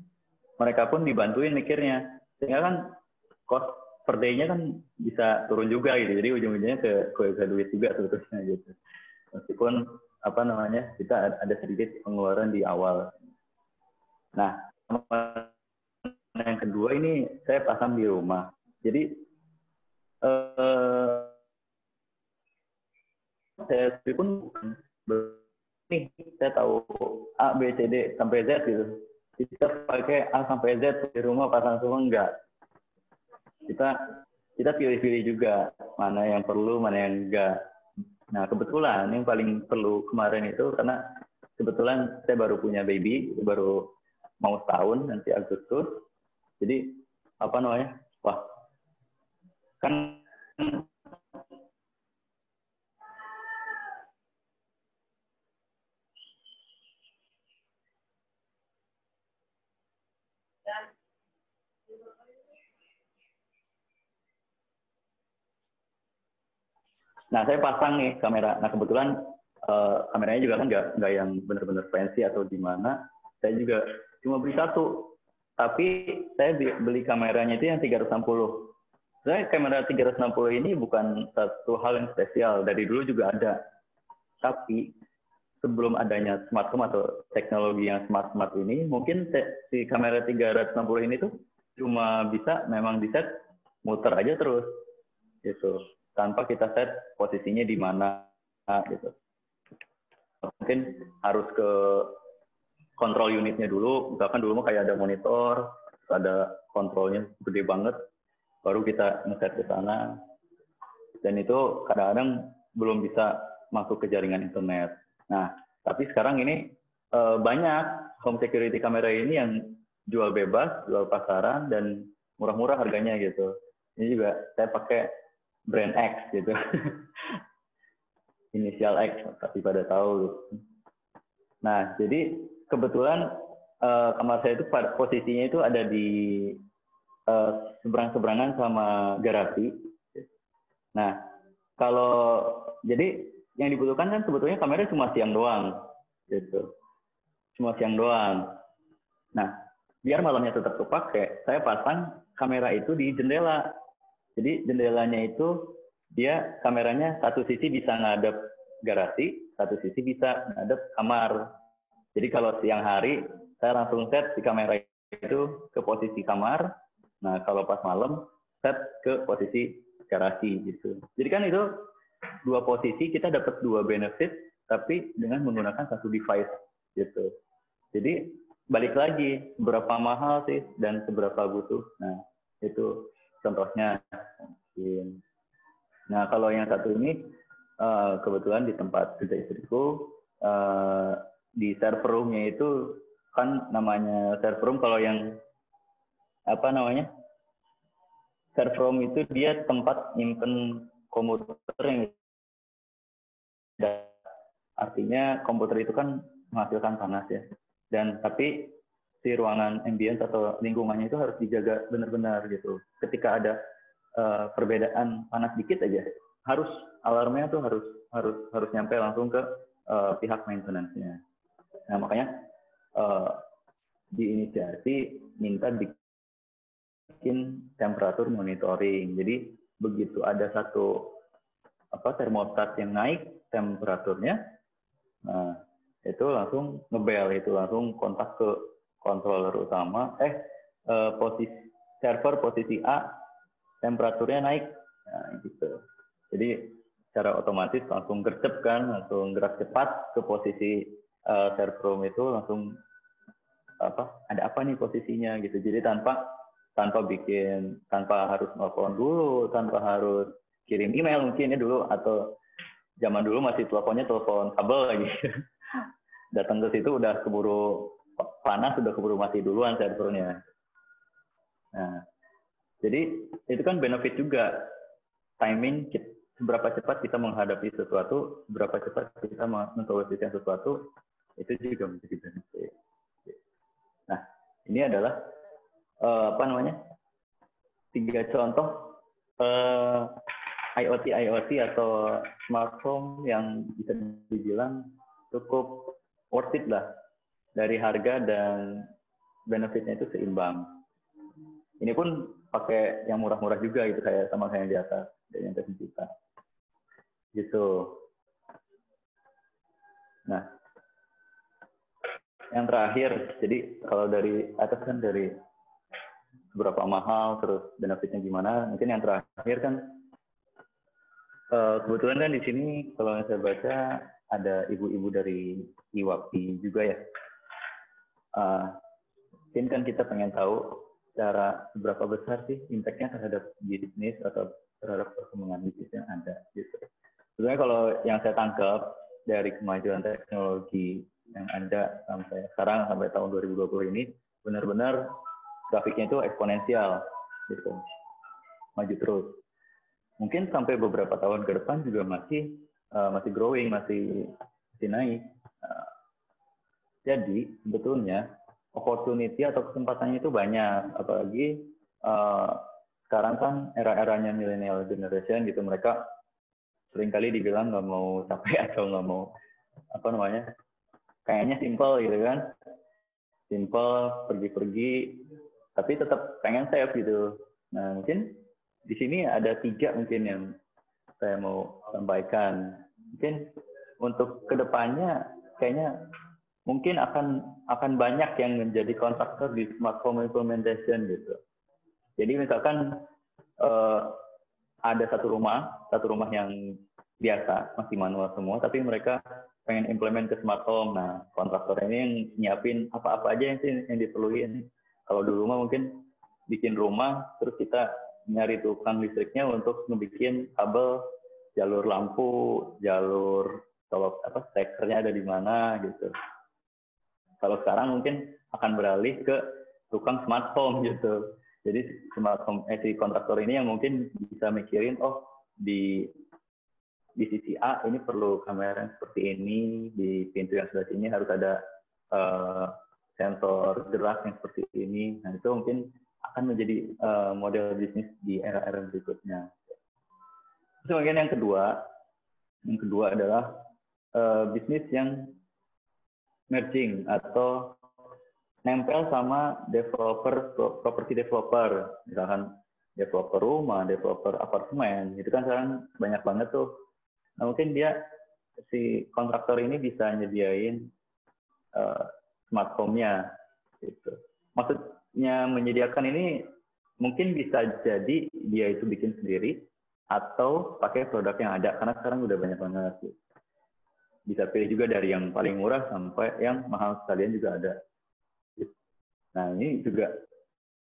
Speaker 4: mereka pun dibantuin mikirnya, sehingga kan cost per day-nya kan bisa turun juga gitu. Jadi ujung-ujungnya ke duit juga sebetulnya gitu. Meskipun kita ada sedikit pengeluaran di awal. Nah, yang kedua ini saya pasang di rumah. Jadi saya pun nih saya tahu A, B, C, D sampai Z gitu. Kita pakai A sampai Z di rumah pasang semua enggak. Kita pilih-pilih juga mana yang perlu, mana yang enggak. Nah, kebetulan yang paling perlu kemarin itu karena kebetulan saya baru punya baby, baru mau setahun nanti Agustus. Jadi wah, kan nah, saya pasang nih kamera. Nah, kebetulan kameranya juga kan nggak yang benar-benar fancy atau gimana. Saya juga cuma beli satu. Tapi saya beli kameranya itu yang 360. Sebenarnya kamera 360 ini bukan satu hal yang spesial. Dari dulu juga ada. Tapi sebelum adanya smartphone atau teknologi yang smart ini, mungkin si kamera 360 ini tuh cuma bisa memang di set muter aja terus. Gitu. Tanpa kita set posisinya di mana gitu. Mungkin harus ke kontrol unitnya dulu, misalkan dulu mah kayak ada monitor, ada kontrolnya gede banget, baru kita nge-set ke sana. Dan itu kadang-kadang belum bisa masuk ke jaringan internet. Nah, tapi sekarang ini banyak home security kamera ini yang jual bebas, jual pasaran, dan murah-murah harganya gitu. Ini juga saya pakai brand X gitu. Inisial X, tapi pada tahu. Nah, jadi kebetulan kamar saya itu posisinya itu ada di seberang-seberangan sama garasi. Nah, jadi yang dibutuhkan kan sebetulnya kamera cuma siang doang, gitu. Cuma siang doang. Nah, biar malamnya tetap kepake, saya pasang kamera itu di jendela. Jadi jendelanya itu dia kameranya satu sisi bisa ngadep garasi, satu sisi bisa ngadep kamar. Jadi kalau siang hari saya langsung set di kamera itu ke posisi kamar. Nah, kalau pas malam set ke posisi garasi gitu. Jadi kan itu dua posisi kita dapat dua benefit tapi dengan menggunakan satu device gitu. Jadi balik lagi seberapa mahal sih dan seberapa butuh. Nah, itu contohnya. Nah, kalau yang satu ini kebetulan di tempat kerja istriku, di server room-nya itu kan namanya server room, kalau yang apa namanya, server room itu dia tempat nyimpen komputer yang artinya komputer itu kan menghasilkan panas ya, dan tapi si ruangan ambient atau lingkungannya itu harus dijaga benar-benar gitu. Ketika ada perbedaan panas dikit aja, harus alarmnya tuh harus nyampe langsung ke pihak maintenance-nya. Nah, makanya diinisiasi minta bikin temperatur monitoring. Jadi begitu ada satu termostat yang naik temperaturnya, nah itu langsung ngebel, itu langsung kontak ke controller utama, posisi server posisi A temperaturnya naik, nah gitu. Jadi secara otomatis langsung gercep kan, langsung gerak cepat ke posisi server room itu, langsung ada apa nih posisinya gitu. Jadi tanpa harus nelfon dulu, tanpa harus kirim email mungkin ya dulu, atau zaman dulu masih teleponnya telepon kabel lagi. Datang ke situ udah keburu panas, udah keburu mati duluan servernya. Nah, jadi itu kan benefit juga, timing, seberapa cepat kita menghadapi sesuatu, seberapa cepat kita mensolusikan sesuatu, itu juga menjadi benefit. Nah, ini adalah 3 contoh IoT atau smart home yang bisa dibilang cukup worth it lah, dari harga dan benefitnya itu seimbang. Ini pun pakai yang murah-murah juga gitu, kayak sama yang di atas, dari yang 1 juta gitu. Nah, yang terakhir, jadi kalau dari atas kan dari berapa mahal, terus benefitnya gimana, mungkin yang terakhir kan kebetulan kan di sini kalau yang saya baca ada ibu-ibu dari IWAPI juga ya. Mungkin kan kita pengen tahu seberapa besar sih impact-nya terhadap bisnis atau terhadap perkembangan bisnis yang ada gitu. Sebenarnya kalau yang saya tangkap dari kemajuan teknologi yang ada sampai sekarang, sampai tahun 2020 ini, benar-benar grafiknya itu eksponensial gitu, maju terus. Mungkin sampai beberapa tahun ke depan juga masih growing, masih naik. Jadi sebetulnya opportunity atau kesempatannya itu banyak, apalagi sekarang kan era-eranya millennial generation gitu, mereka seringkali dibilang nggak mau capek atau nggak mau kayaknya simple gitu kan, simple, pergi-pergi, tapi tetap pengen save gitu. Nah, mungkin di sini ada 3 mungkin yang saya mau sampaikan. Mungkin untuk kedepannya kayaknya mungkin akan banyak yang menjadi kontraktor di smart home implementation gitu. Jadi misalkan ada satu rumah yang biasa masih manual semua, tapi mereka pengen implement ke smart home. Nah, kontraktor ini yang nyiapin apa-apa aja yang diperluin. Kalau dulu mah mungkin bikin rumah, terus kita nyari tukang listriknya untuk ngebikin kabel, jalur lampu, jalur stekernya ada di mana gitu. Kalau sekarang mungkin akan beralih ke tukang smart home gitu. Jadi smart home si kontraktor ini yang mungkin bisa mikirin, di sisi A ini perlu kamera yang seperti ini, di pintu yang sebelah sini harus ada sensor gerak yang seperti ini. Nah, itu mungkin akan menjadi model bisnis di era-era berikutnya. Terus mungkin yang kedua adalah bisnis yang merging atau nempel sama property developer, misalkan developer rumah, developer apartemen, itu kan sekarang banyak banget tuh. Nah, mungkin si kontraktor ini bisa nyediain smart home-nya gitu. Maksudnya menyediakan ini mungkin bisa jadi dia itu bikin sendiri atau pakai produk yang ada, karena sekarang udah banyak banget gitu. Bisa pilih juga dari yang paling murah sampai yang mahal sekalian juga ada Nah, ini juga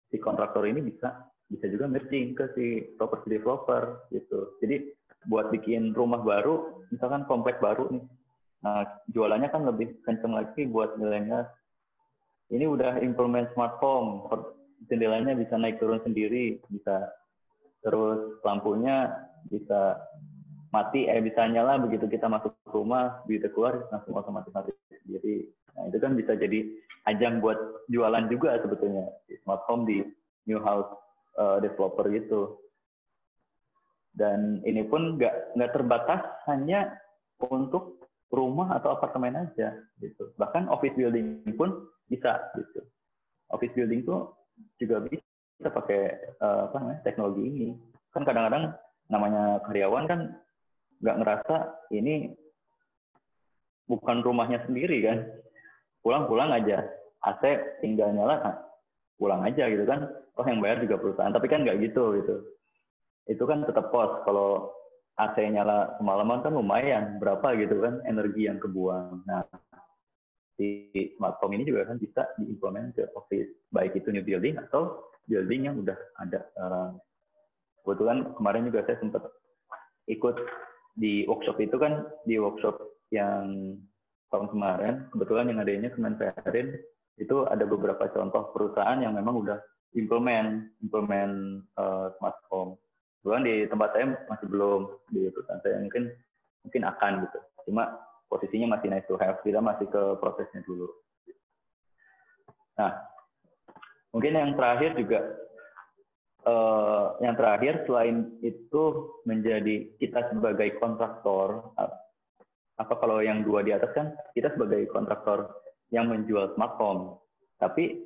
Speaker 4: si kontraktor ini bisa juga merging ke si property developer gitu. Jadi buat bikin rumah baru, misalkan komplek baru nih. Nah, jualannya kan lebih kenceng lagi buat milenial. Ini udah implement smart home, jendelanya bisa naik turun sendiri, bisa terus lampunya bisa mati, bisa nyala begitu kita masuk rumah, begitu keluar langsung otomatis mati sendiri. Nah, itu kan bisa jadi ajang buat jualan juga sebetulnya di smart home di new house developer gitu. Dan ini pun nggak terbatas hanya untuk rumah atau apartemen aja gitu. Bahkan office building pun bisa gitu. Office building tuh juga bisa pakai teknologi ini. Kan kadang-kadang namanya karyawan kan nggak ngerasa ini bukan rumahnya sendiri kan. Pulang-pulang aja, AC tinggal nyala, pulang aja gitu kan. Oh, yang bayar juga perusahaan. Tapi kan nggak gitu. Itu kan tetap kos. Kalau AC nyala semalaman kan lumayan. Berapa gitu kan energi yang kebuang. Nah, di smart home ini juga kan bisa diimplement ke office, baik itu new building atau building yang udah ada sekarang. Kebetulan kemarin juga saya sempat ikut di workshop itu kan, di workshop yang tahun kemarin, kebetulan yang adanya Kemenperin, itu ada beberapa contoh perusahaan yang memang udah implement smart home. Kebetulan di tempat saya masih belum, di perusahaan saya mungkin akan gitu. Cuma posisinya masih nice to have, kita masih ke prosesnya dulu. Nah, mungkin yang terakhir juga, selain itu menjadi kita sebagai kontraktor, apa kalau yang dua di atas kan kita sebagai kontraktor yang menjual smart home. Tapi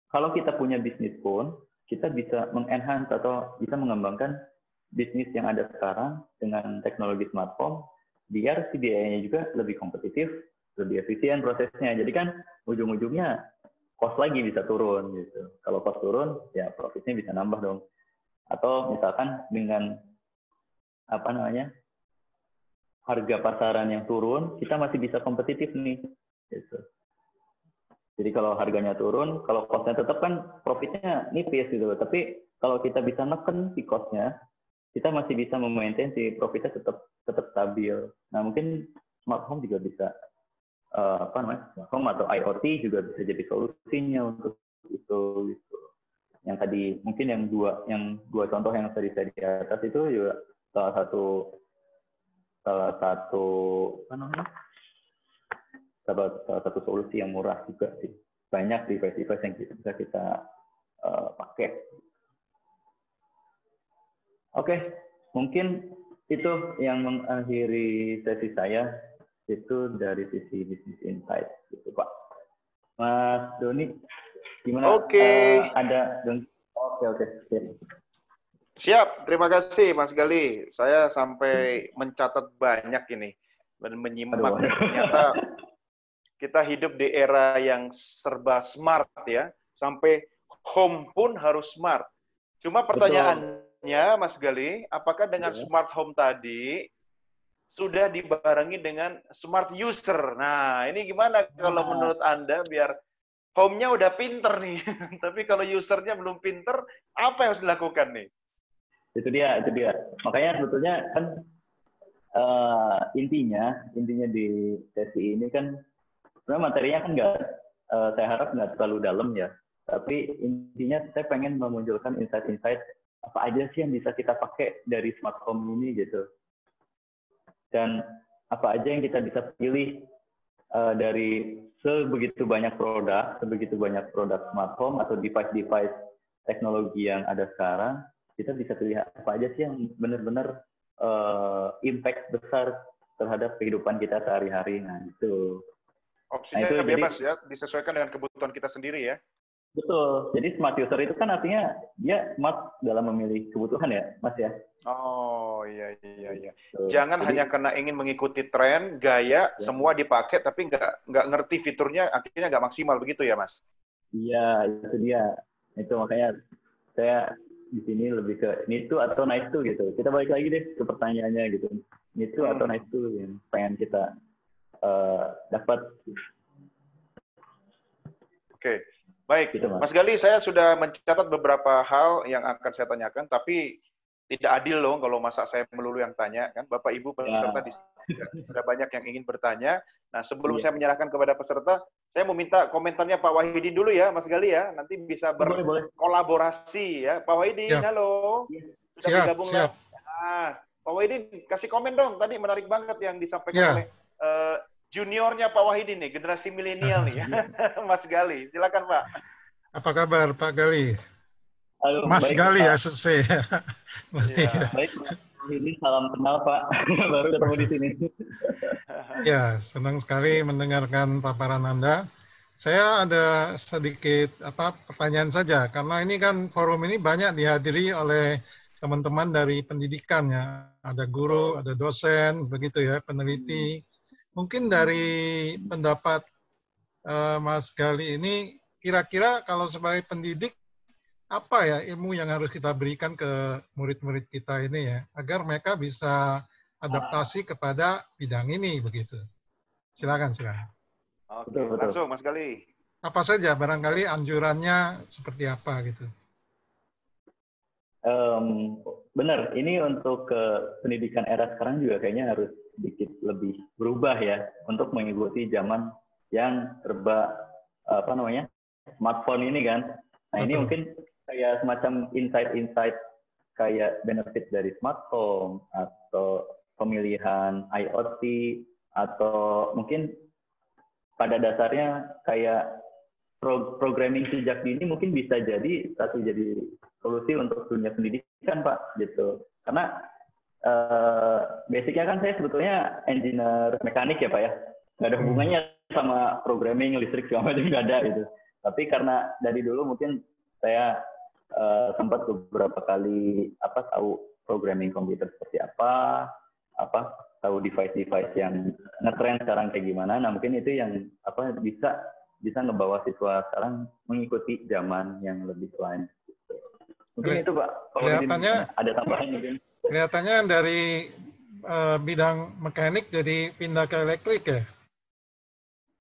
Speaker 4: kalau kita punya bisnis pun, kita bisa mengenhance atau bisa mengembangkan bisnis yang ada sekarang dengan teknologi smart home, biar si biayanya juga lebih kompetitif, lebih efisien prosesnya. Jadi kan ujung-ujungnya cost lagi bisa turun gitu. Kalau cost turun, ya profitnya bisa nambah dong. Atau misalkan dengan harga pasaran yang turun, kita masih bisa kompetitif nih. Gitu. Jadi kalau harganya turun, kalau cost-nya tetap kan profitnya nipis gitu. Tapi kalau kita bisa neken si cost-nya, kita masih bisa memaintain si profitnya tetap stabil. Nah, mungkin smart home juga bisa smart home atau IoT juga bisa jadi solusinya untuk itu gitu. Yang tadi mungkin yang dua contoh yang tadi saya di atas itu juga salah satu solusi yang murah juga sih. Banyak device-device yang bisa kita pakai. Oke, mungkin itu yang mengakhiri sesi saya, itu dari sisi Business Insight gitu Pak. Mas Doni, gimana?
Speaker 1: Oke.
Speaker 4: Oke.
Speaker 1: Siap, terima kasih Mas Gali. Saya sampai mencatat banyak ini dan menyimak. Ternyata kita hidup di era yang serba smart ya, sampai home pun harus smart. Cuma pertanyaannya, Mas Gali, apakah dengan smart home tadi sudah dibarengi dengan smart user? Nah, ini gimana kalau menurut Anda biar home-nya udah pinter nih, tapi kalau usernya belum pinter, apa yang harus dilakukan nih?
Speaker 4: Itu dia. Makanya sebetulnya kan intinya di sesi ini kan sebenarnya materinya kan saya harap nggak terlalu dalam ya. Tapi intinya saya pengen memunculkan insight-insight apa aja sih yang bisa kita pakai dari smart home ini gitu. Dan apa aja yang kita bisa pilih dari sebegitu banyak produk smart home atau device-device teknologi yang ada sekarang, kita bisa pilih apa aja sih yang benar-benar impact besar terhadap kehidupan kita sehari-hari. Nah, itu.
Speaker 1: Opsinya bebas ya, disesuaikan dengan kebutuhan kita sendiri ya.
Speaker 4: Betul. Jadi smart user itu kan artinya dia smart dalam memilih kebutuhan ya, Mas ya.
Speaker 1: Oh iya. Jangan hanya karena ingin mengikuti tren, gaya, semua dipakai tapi nggak ngerti fiturnya, akhirnya nggak maksimal begitu ya, Mas?
Speaker 4: Iya, itu dia. Itu makanya saya di sini lebih ke need to atau nice to gitu. Kita balik lagi deh ke pertanyaannya gitu. Need to atau nice to yang pengen kita dapat.
Speaker 1: Oke. Baik,
Speaker 4: Gitu, Mas.
Speaker 1: Mas Gali, saya sudah mencatat beberapa hal yang akan saya tanyakan, tapi tidak adil loh kalau masa saya melulu yang tanya, kan? Bapak Ibu peserta di sini sudah banyak yang ingin bertanya. Nah, sebelum saya menyerahkan kepada peserta, saya mau minta komentarnya Pak Wahidin dulu ya, Mas Gali ya. Nanti bisa berkolaborasi ya. Pak Wahidin, halo. Sudah bergabung
Speaker 3: siap.
Speaker 1: Nah, Pak Wahidin, kasih komen dong. Tadi menarik banget yang disampaikan oleh juniornya Pak Wahidin nih, generasi milenial nih, Mas Gali. Silakan Pak.
Speaker 3: Apa kabar Pak Gali?
Speaker 4: Halo,
Speaker 3: Mas
Speaker 4: baik,
Speaker 3: Gali
Speaker 4: Pak.
Speaker 3: ya, Suse. Mesti.
Speaker 1: Ya.
Speaker 4: Baik, ini salam kenal Pak. Baru ketemu di sini.
Speaker 3: Ya, senang sekali mendengarkan paparan Anda. Saya ada sedikit pertanyaan saja, karena ini kan forum ini banyak dihadiri oleh teman-teman dari pendidikan ya. Ada guru, ada dosen, begitu ya, peneliti. Mungkin dari pendapat Mas Gali ini, kira-kira kalau sebagai pendidik, apa ya ilmu yang harus kita berikan ke murid-murid kita ini ya, agar mereka bisa adaptasi kepada bidang ini, begitu. Silakan.
Speaker 1: Oke, langsung Mas Gali.
Speaker 3: Apa saja, barangkali anjurannya seperti apa gitu.
Speaker 4: Benar, ini untuk ke pendidikan era sekarang juga kayaknya harus sedikit lebih berubah ya untuk mengikuti zaman yang serba smartphone ini kan. Nah, ini mungkin kayak semacam insight kayak benefit dari smartphone atau pemilihan IoT atau mungkin pada dasarnya kayak programming sejak dini mungkin bisa jadi solusi untuk dunia pendidikan Pak gitu. Karena basicnya kan saya sebetulnya engineer mekanik ya Pak ya, nggak ada hubungannya sama programming listrik segala macam, nggak ada gitu. Tapi karena dari dulu mungkin saya sempat beberapa kali tahu programming komputer seperti apa tahu device yang ngetrend sekarang kayak gimana. Nah mungkin itu yang bisa ngebawa siswa sekarang mengikuti zaman yang lebih lain. Mungkin itu Pak.
Speaker 3: Kelihatannya
Speaker 4: ada tambahan mungkin.
Speaker 3: Kelihatannya dari bidang mekanik jadi pindah ke elektrik ya?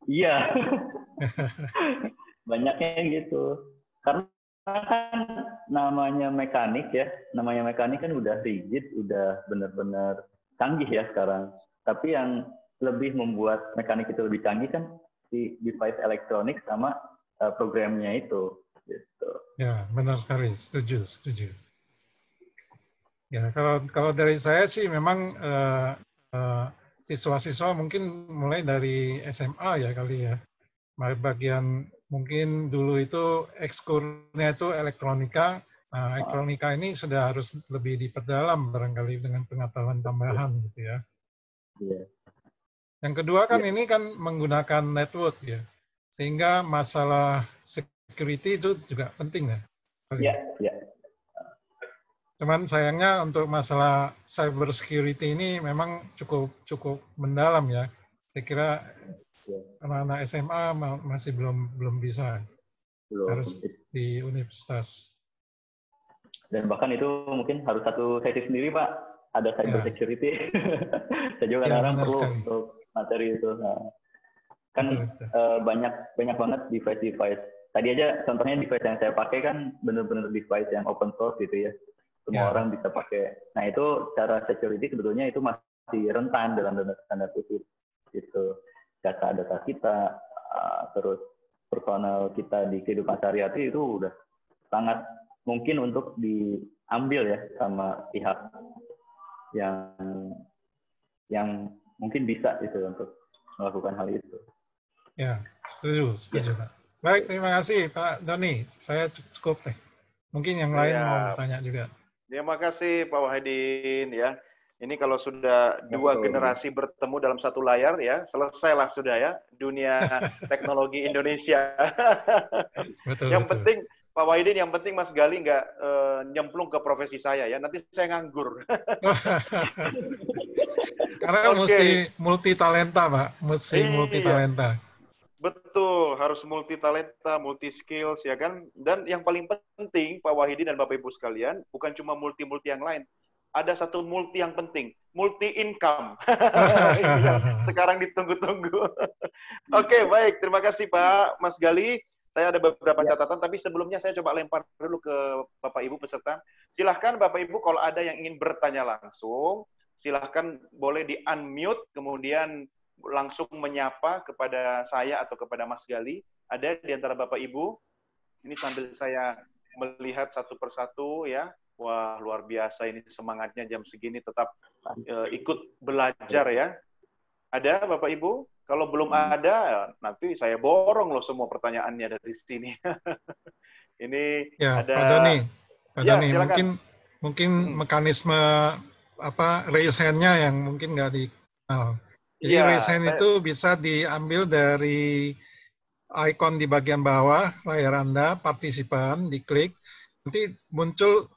Speaker 4: Iya. Banyaknya gitu. Karena kan namanya mekanik kan udah rigid, udah benar-benar canggih ya sekarang. Tapi yang lebih membuat mekanik itu lebih canggih kan di device elektronik sama programnya itu. Gitu.
Speaker 3: Ya, benar sekali. Setuju. Ya, kalau dari saya sih memang siswa-siswa mungkin mulai dari SMA ya kali ya. Bagian mungkin dulu itu ekskulnya itu elektronika. Nah, elektronika ini sudah harus lebih diperdalam barangkali dengan pengetahuan tambahan gitu ya.
Speaker 4: Yeah.
Speaker 3: Yang kedua kan ini kan menggunakan network ya. Sehingga masalah security itu juga penting ya.
Speaker 4: Iya.
Speaker 3: Cuman sayangnya untuk masalah cyber security ini memang cukup mendalam ya. Saya kira anak-anak SMA masih belum bisa. Harus di universitas.
Speaker 4: Dan bahkan itu mungkin harus satu sesi sendiri Pak. Ada cyber security. Saya juga kadang-kadang perlu untuk materi itu. Nah, kan banyak banget device. Tadi aja contohnya device yang saya pakai kan benar-benar device yang open source gitu ya. Semua orang bisa pakai. Nah itu cara security sebetulnya itu masih rentan dalam tanda kutip. Gitu. Data kita, terus personal kita di kehidupan sehari-hari itu udah sangat mungkin untuk diambil ya sama pihak yang mungkin bisa gitu untuk melakukan hal itu.
Speaker 3: Ya, setuju Pak. Baik, terima kasih Pak Doni. Saya cukup nih. Mungkin yang lain mau bertanya juga.
Speaker 1: Terima kasih Pak Wahidin ya. Ini kalau sudah dua generasi bertemu dalam satu layar ya, selesailah sudah ya dunia teknologi Indonesia. Yang penting Pak Wahidin, yang penting Mas Gali nggak nyemplung ke profesi saya ya. Nanti saya nganggur.
Speaker 3: Karena mesti multi talenta Pak, multi talenta.
Speaker 1: Betul, harus multi talenta, multi skills ya kan. Dan yang paling penting Pak Wahidin dan Bapak Ibu sekalian, bukan cuma multi yang lain. Ada satu multi yang penting, multi income. Yang sekarang ditunggu-tunggu. Oke, baik. Terima kasih Pak Mas Gali. Saya ada beberapa
Speaker 4: Ya.
Speaker 1: catatan, tapi sebelumnya saya coba lempar dulu ke Bapak Ibu peserta. Silahkan Bapak Ibu kalau ada yang ingin bertanya langsung, silahkan boleh di-unmute, kemudian langsung menyapa kepada saya atau kepada Mas Gali. Ada di antara Bapak Ibu? Ini sambil saya melihat satu persatu ya. Wah, luar biasa ini semangatnya jam segini tetap ikut belajar ya. Ada Bapak Ibu? Kalau belum ada, nanti saya borong loh semua pertanyaannya dari sini. Ini
Speaker 3: Ya,
Speaker 1: ada.
Speaker 3: Pak Doni. Pak
Speaker 1: Ya,
Speaker 3: Doni,
Speaker 1: silakan.
Speaker 3: mungkin mekanisme raise hand-nya yang mungkin nggak dikenal. Jadi
Speaker 1: Iya,
Speaker 3: raise hand itu bisa diambil dari icon di bagian bawah layar Anda, partisipan, diklik. Nanti muncul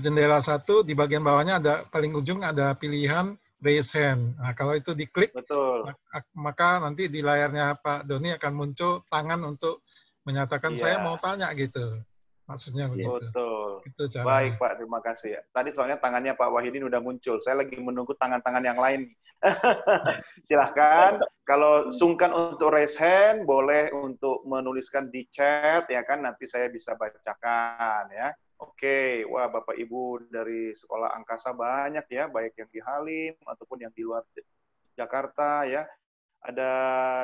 Speaker 3: jendela satu, di bagian bawahnya ada paling ujung ada pilihan raise hand. Nah, kalau itu diklik,
Speaker 1: betul.
Speaker 3: maka nanti di layarnya Pak Doni akan muncul tangan untuk menyatakan saya mau
Speaker 1: Iya,
Speaker 3: tanya gitu. Maksudnya begitu.
Speaker 1: betul.
Speaker 3: Itu caranya.
Speaker 1: Baik Pak, terima kasih. Tadi soalnya tangannya Pak Wahidin udah muncul. Saya lagi menunggu tangan-tangan yang lain. Silahkan, kalau sungkan untuk raise hand, boleh untuk menuliskan di chat, ya kan, nanti saya bisa bacakan, ya. Oke, wah Bapak Ibu dari Sekolah Angkasa banyak ya, baik yang di Halim ataupun yang di luar Jakarta, ya. Ada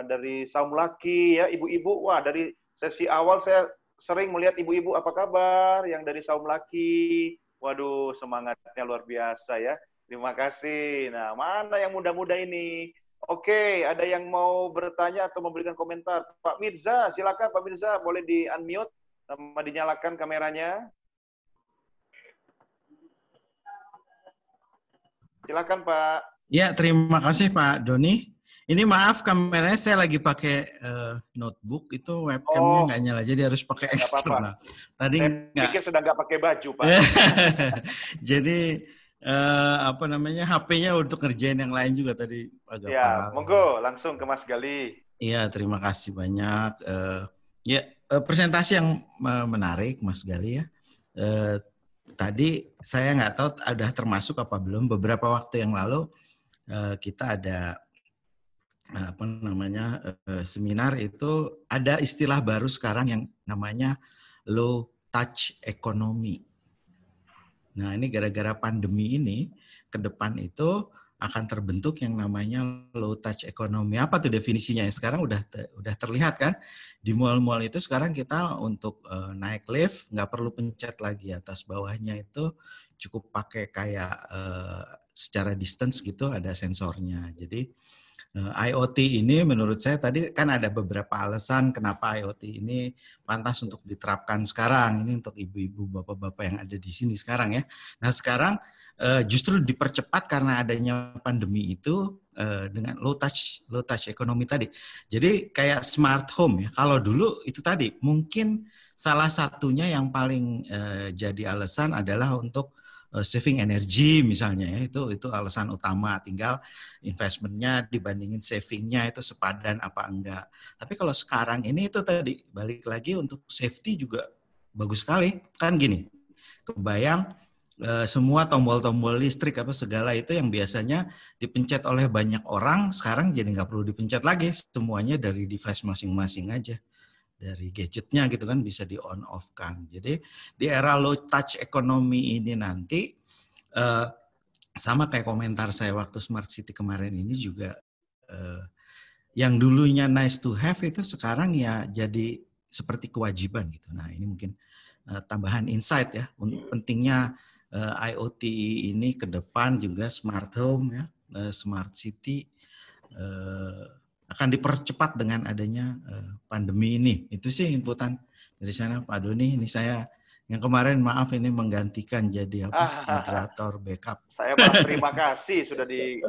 Speaker 1: dari Saumlaki, ya, ibu-ibu, wah dari sesi awal saya sering melihat ibu-ibu apa kabar, yang dari Saumlaki, waduh semangatnya luar biasa ya. Terima kasih. Nah, mana yang muda-muda ini? Oke, ada yang mau bertanya atau memberikan komentar? Pak Mirza, silakan Pak Mirza, boleh di-unmute sama dinyalakan kameranya. Silakan Pak.
Speaker 5: Ya, terima kasih Pak Doni. Ini maaf kameranya saya lagi pakai notebook, itu webcamnya nggak nyala, jadi harus pakai
Speaker 1: Nggak apa-apa.
Speaker 5: eksternal. Tadi
Speaker 1: Saya
Speaker 5: nggak.
Speaker 1: pikir sedang nggak pakai baju Pak.
Speaker 5: Jadi apa namanya, HP-nya untuk ngerjain yang lain juga tadi agak
Speaker 1: Ya,
Speaker 5: parah.
Speaker 1: monggo langsung ke Mas Gali.
Speaker 5: Iya, terima kasih banyak. Presentasi yang menarik Mas Gali ya. Tadi saya nggak tahu ada termasuk apa belum, beberapa waktu yang lalu kita ada apa namanya seminar, itu ada istilah baru sekarang yang namanya low touch economy. Nah, ini gara-gara pandemi ini ke depan itu akan terbentuk yang namanya low touch economy. Apa tuh definisinya? Sekarang udah terlihat kan di mall-mall itu sekarang kita untuk naik lift nggak perlu pencet lagi atas bawahnya, itu cukup pakai kayak secara distance gitu, ada sensornya. Jadi IoT ini menurut saya tadi kan ada beberapa alasan kenapa IoT ini pantas untuk diterapkan sekarang. Ini untuk ibu-ibu, bapak-bapak yang ada di sini sekarang ya. Nah sekarang justru dipercepat karena adanya pandemi itu dengan low touch ekonomi tadi. Jadi kayak smart home ya. Kalau dulu itu tadi mungkin salah satunya yang paling jadi alasan adalah untuk saving energi misalnya ya, itu alasan utama, tinggal investmentnya dibandingin savingnya itu sepadan apa enggak. Tapi kalau sekarang ini itu tadi balik lagi untuk safety juga bagus sekali kan gini, kebayang semua tombol-tombol listrik apa segala itu yang biasanya dipencet oleh banyak orang sekarang jadi nggak perlu dipencet lagi, semuanya dari device masing-masing aja. Dari gadgetnya gitu kan bisa di on off kan. Jadi di era low touch economy ini nanti sama kayak komentar saya waktu Smart City kemarin ini juga yang dulunya nice to have itu sekarang ya jadi seperti kewajiban gitu. Nah ini mungkin tambahan insight ya, pentingnya IoT ini ke depan juga smart home ya, smart city akan dipercepat dengan adanya pandemi ini. Itu sih inputan dari sana Pak Doni. Ini saya yang kemarin maaf ini menggantikan jadi moderator backup.
Speaker 1: Saya malah terima kasih sudah di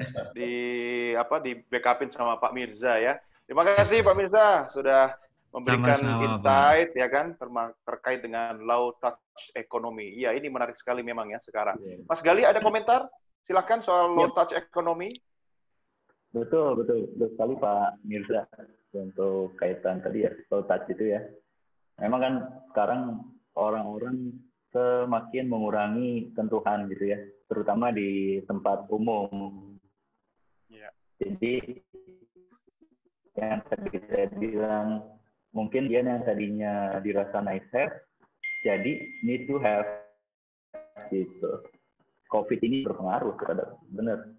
Speaker 1: backupin sama Pak Mirza ya. Terima kasih Pak Mirza sudah memberikan insight Pak, ya kan terkait dengan low touch economy. Iya, ini menarik sekali memang ya sekarang. Mas Gali ada komentar? Silakan soal low touch economy.
Speaker 4: Betul sekali Pak Mirza untuk kaitan tadi ya, low touch itu ya. Memang kan sekarang orang-orang semakin mengurangi sentuhan gitu ya, terutama di tempat umum. Yeah. Jadi yang tadi saya bilang mungkin dia yang tadinya dirasa nice have, jadi need to have gitu. COVID ini berpengaruh terhadap, bener.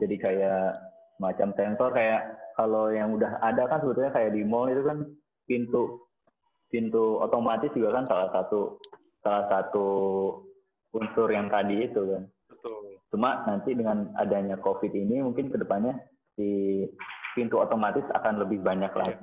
Speaker 4: Jadi kayak macam sensor, kayak kalau yang udah ada kan sebetulnya kayak di mall itu kan pintu otomatis juga kan salah satu unsur yang tadi itu kan.
Speaker 1: Betul.
Speaker 4: Cuma nanti dengan adanya COVID ini mungkin kedepannya di pintu otomatis akan lebih banyak lagi.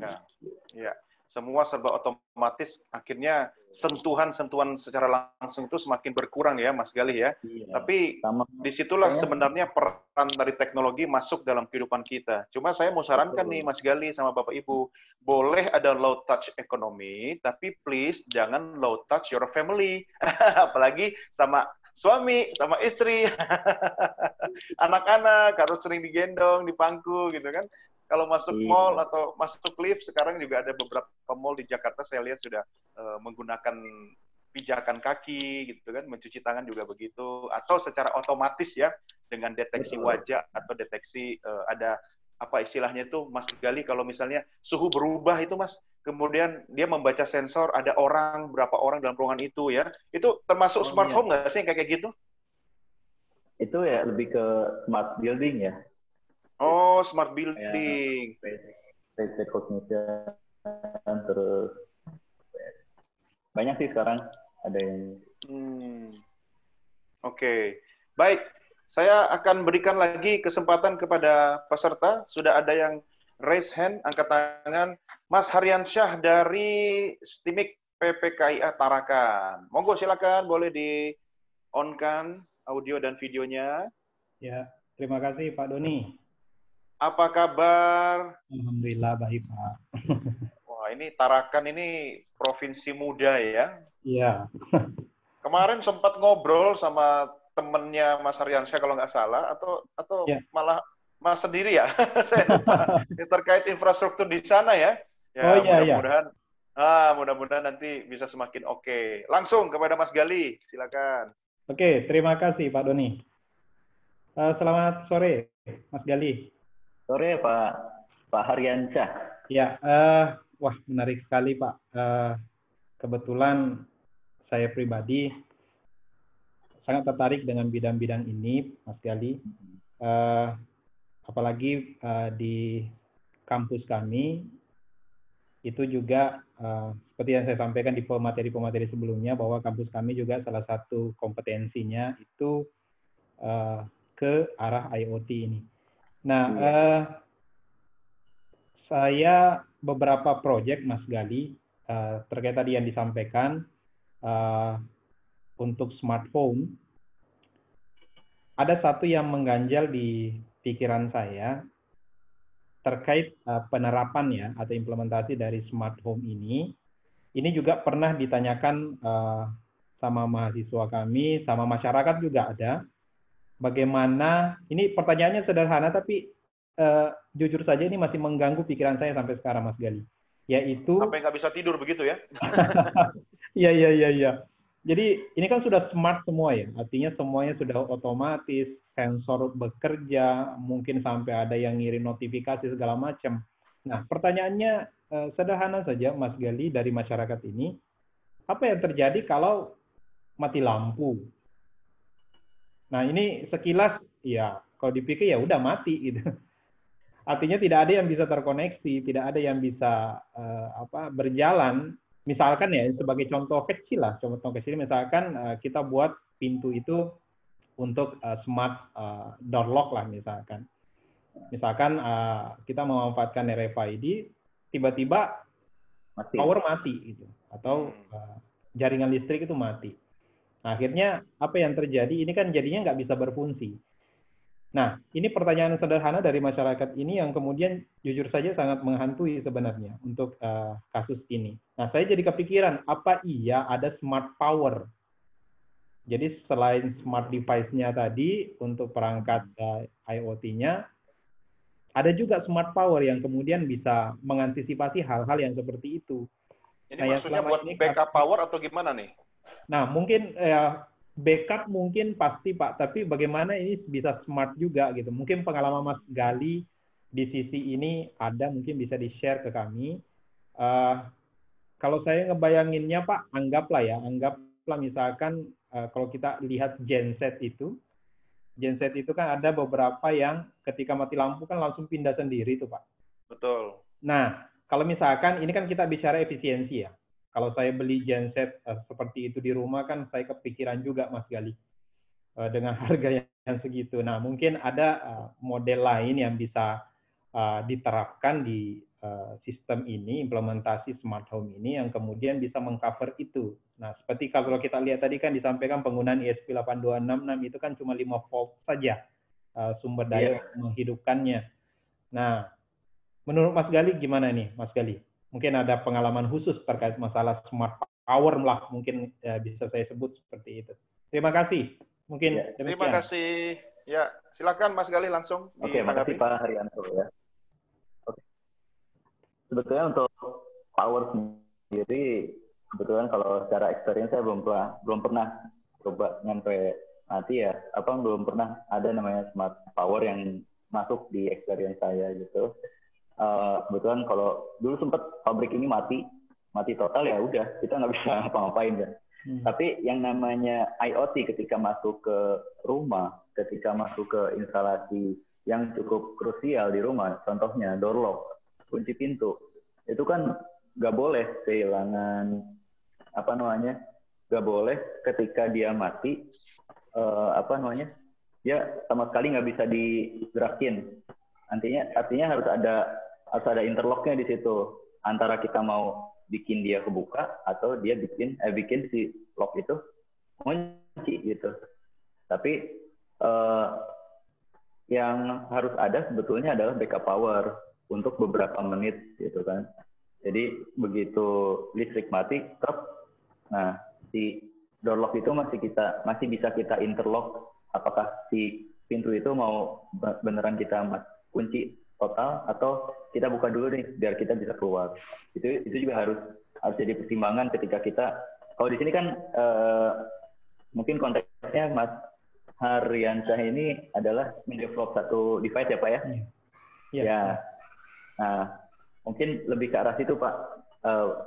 Speaker 1: Iya. Semua serba otomatis, akhirnya sentuhan-sentuhan secara langsung itu semakin berkurang ya, Mas Galih ya.
Speaker 4: Iya.
Speaker 1: Tapi disitulah sebenarnya peran dari teknologi masuk dalam kehidupan kita. Cuma saya mau sarankan nih, Mas Galih sama Bapak Ibu, boleh ada low touch ekonomi, tapi please jangan low touch your family, apalagi sama suami, sama istri, anak-anak harus sering digendong, dipangku gitu kan. Kalau masuk mall atau masuk lift, sekarang juga ada beberapa mall di Jakarta saya lihat sudah menggunakan pijakan kaki gitu kan, mencuci tangan juga begitu, atau secara otomatis ya dengan deteksi wajah atau deteksi ada apa istilahnya itu, Mas Galih, kalau misalnya suhu berubah itu Mas, kemudian dia membaca sensor ada berapa orang dalam ruangan itu ya, itu termasuk smart home nggak sih kayak gitu?
Speaker 4: Itu ya lebih ke smart building ya.
Speaker 1: Oh, smart building.
Speaker 4: Face recognition, terus banyak sih sekarang ada yang.
Speaker 1: Oke. Baik, saya akan berikan lagi kesempatan kepada peserta. Sudah ada yang raise hand, angkat tangan. Mas Haryansyah dari STIMIK PPKIA Tarakan. Monggo silakan, boleh di-on-kan audio dan videonya.
Speaker 6: Ya, terima kasih Pak Doni.
Speaker 1: Apa kabar?
Speaker 6: Alhamdulillah baik, Pak.
Speaker 1: Wah, ini Tarakan ini provinsi muda ya.
Speaker 6: Iya.
Speaker 1: Kemarin sempat ngobrol sama temennya Mas Haryansyah kalau nggak salah, atau ya, malah Mas sendiri ya? Saya lupa. Terkait infrastruktur di sana ya. Ya, mudah-mudahan. Mudah-mudahan nanti bisa semakin oke. Langsung kepada Mas Galih, silakan.
Speaker 6: Oke, terima kasih Pak Doni. Selamat sore, Mas Galih.
Speaker 4: Sore Pak Haryansyah.
Speaker 6: Ya, wah menarik sekali Pak. Kebetulan saya pribadi sangat tertarik dengan bidang-bidang ini, Mas Galih. Apalagi di kampus kami itu juga seperti yang saya sampaikan di materi-materi sebelumnya, bahwa kampus kami juga salah satu kompetensinya itu ke arah IoT ini. Nah, saya beberapa proyek, Mas Galih, terkait tadi yang disampaikan untuk smartphone, ada satu yang mengganjal di pikiran saya terkait penerapannya atau implementasi dari smart home ini. Ini juga pernah ditanyakan sama mahasiswa kami, sama masyarakat juga ada. Bagaimana, ini pertanyaannya sederhana, tapi jujur saja ini masih mengganggu pikiran saya sampai sekarang, Mas Galih. Yaitu...
Speaker 1: Sampai nggak bisa tidur begitu ya?
Speaker 6: Iya. Jadi ini kan sudah smart semua ya, artinya semuanya sudah otomatis, sensor bekerja, mungkin sampai ada yang ngirim notifikasi segala macam. Nah, pertanyaannya sederhana saja, Mas Galih, dari masyarakat ini, apa yang terjadi kalau mati lampu? Nah, ini sekilas, ya, kalau dipikir ya udah mati gitu. Artinya tidak ada yang bisa terkoneksi, tidak ada yang bisa berjalan. Misalkan ya, sebagai contoh kecil lah, misalkan kita buat pintu itu untuk smart door lock lah misalkan. Misalkan kita memanfaatkan RFID, tiba-tiba power mati gitu, atau jaringan listrik itu mati. Nah, akhirnya apa yang terjadi? Ini kan jadinya nggak bisa berfungsi. Nah, ini pertanyaan sederhana dari masyarakat ini yang kemudian jujur saja sangat menghantui sebenarnya untuk kasus ini. Nah, saya jadi kepikiran, apa iya ada smart power? Jadi selain smart device-nya tadi untuk perangkat IoT-nya, ada juga smart power yang kemudian bisa mengantisipasi hal-hal yang seperti itu.
Speaker 1: Ini maksudnya buat backup power atau gimana nih?
Speaker 6: Nah, mungkin backup mungkin pasti Pak, tapi bagaimana ini bisa smart juga gitu. Mungkin pengalaman Mas Galih di sisi ini ada, mungkin bisa di-share ke kami. Kalau saya ngebayanginnya Pak, anggaplah misalkan kalau kita lihat genset itu kan ada beberapa yang ketika mati lampu kan langsung pindah sendiri tuh Pak.
Speaker 1: Betul.
Speaker 6: Nah, kalau misalkan ini kan kita bicara efisiensi ya. Kalau saya beli genset seperti itu di rumah kan saya kepikiran juga Mas Gali dengan harga yang segitu. Nah, mungkin ada model lain yang bisa diterapkan di sistem ini, implementasi smart home ini yang kemudian bisa mengcover itu. Nah, seperti kalau kita lihat tadi kan disampaikan penggunaan ESP8266 itu kan cuma 5 volt saja sumber daya menghidupkannya. Nah, menurut Mas Gali gimana nih, Mas Gali? Mungkin ada pengalaman khusus terkait masalah smart power lah, mungkin bisa saya sebut seperti itu. Terima kasih. Mungkin demikian.
Speaker 1: Terima kasih. Ya, silakan Mas Gali langsung.
Speaker 4: Oke, makasih Pak Haryanto ya. Oke. Sebetulnya untuk power sendiri, kebetulan kalau secara experience saya belum pernah coba nyampe mati ya. Belum pernah ada namanya smart power yang masuk di experience saya gitu. Kebetulan kalau dulu sempat pabrik ini mati total ya udah kita nggak bisa ngapa-ngapain kan. Tapi yang namanya IoT ketika masuk ke rumah, ketika masuk ke instalasi yang cukup krusial di rumah, contohnya door lock, kunci pintu, itu kan nggak boleh kehilangan nggak boleh ketika dia mati dia sama sekali nggak bisa digerakin. Artinya harus ada interlocknya di situ antara kita mau bikin dia kebuka atau dia bikin si lock itu kunci gitu. Tapi yang harus ada sebetulnya adalah backup power untuk beberapa menit gitu kan. Jadi begitu listrik mati, nah si door lock itu masih bisa kita interlock. Apakah si pintu itu mau beneran kita kunci total atau kita buka dulu nih biar kita bisa keluar. Itu juga harus jadi pertimbangan ketika kita, kalau di sini kan mungkin konteksnya Mas Haryansyah ini adalah mendevelop satu device ya Pak ya? Ya. Nah, mungkin lebih ke arah situ Pak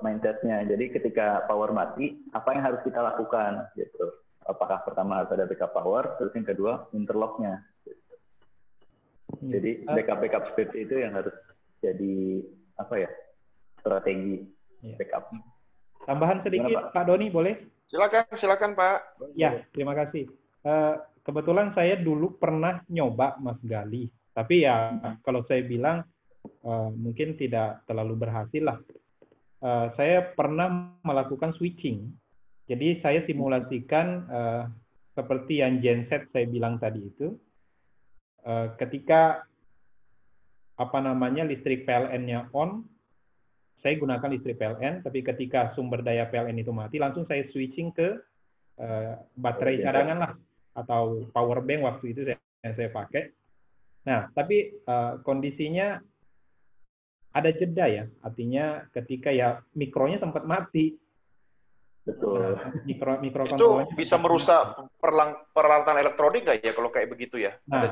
Speaker 4: mindsetnya. Jadi ketika power mati, apa yang harus kita lakukan gitu? Apakah pertama harus ada backup power, terus yang kedua interlocknya. Jadi backup seperti itu yang harus jadi strategi backup.
Speaker 6: Tambahan sedikit Pak Doni boleh?
Speaker 1: Silakan Pak.
Speaker 6: Ya, terima kasih. Kebetulan saya dulu pernah nyoba Mas Gali, tapi ya kalau saya bilang mungkin tidak terlalu berhasil lah. Saya pernah melakukan switching. Jadi saya simulasikan seperti yang genset saya bilang tadi itu. Ketika listrik PLN-nya on, saya gunakan listrik PLN, tapi ketika sumber daya PLN itu mati, langsung saya switching ke baterai cadangan lah, atau power bank waktu itu yang saya pakai. Nah, tapi kondisinya ada jeda ya, artinya ketika ya mikronya sempat mati.
Speaker 4: Betul.
Speaker 6: Mikro
Speaker 1: itu bisa merusak peralatan elektronik nggak ya kalau kayak begitu ya?
Speaker 6: Nah,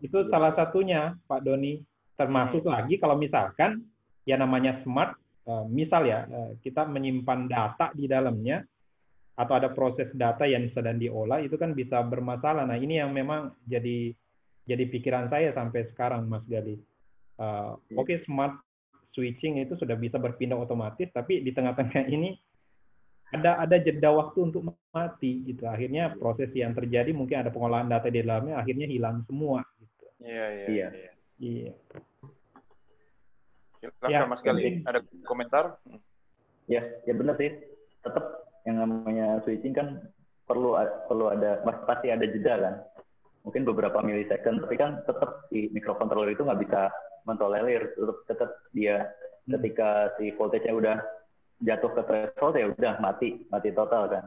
Speaker 6: itu salah satunya Pak Doni. Termasuk lagi kalau misalkan ya namanya smart, misal ya kita menyimpan data di dalamnya atau ada proses data yang sedang diolah, itu kan bisa bermasalah. Nah, ini yang memang jadi pikiran saya sampai sekarang Mas Gali. Oke, smart switching itu sudah bisa berpindah otomatis, tapi di tengah-tengah ini ada jeda waktu untuk mati gitu. Akhirnya proses yang terjadi mungkin ada pengolahan data di dalamnya akhirnya hilang semua gitu.
Speaker 1: Iya. Silakan
Speaker 6: Ya,
Speaker 1: Mas Gali, ada komentar?
Speaker 4: Ya benar sih. Tetap yang namanya switching kan perlu ada, pasti ada jeda kan. Mungkin beberapa milisecond, tapi kan tetap si microcontroller itu nggak bisa mentolerir. Tetap dia ketika si voltage-nya udah jatuh ke threshold ya udah mati total kan.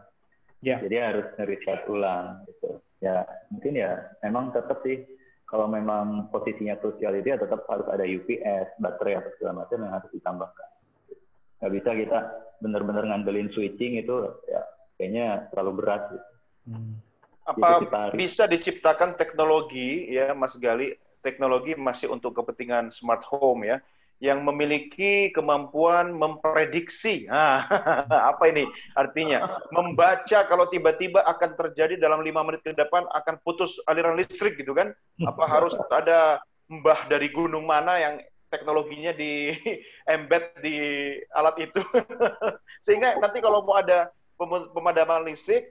Speaker 6: Ya.
Speaker 4: Jadi harus nge-restart ulang gitu. Ya mungkin ya memang tetap sih kalau memang posisinya krusial itu ya tetap harus ada UPS, baterai atau segala macam yang harus ditambahkan. Nggak bisa kita benar-benar ngandelin switching itu ya kayaknya terlalu berat gitu.
Speaker 1: Apa bisa diciptakan teknologi ya Mas Gali, teknologi masih untuk kepentingan smart home ya, yang memiliki kemampuan memprediksi. Nah, apa ini artinya? Membaca kalau tiba-tiba akan terjadi dalam 5 menit ke depan akan putus aliran listrik gitu kan? Apa harus ada mbah dari gunung mana yang teknologinya di embed di alat itu. Sehingga nanti kalau mau ada pemadaman listrik,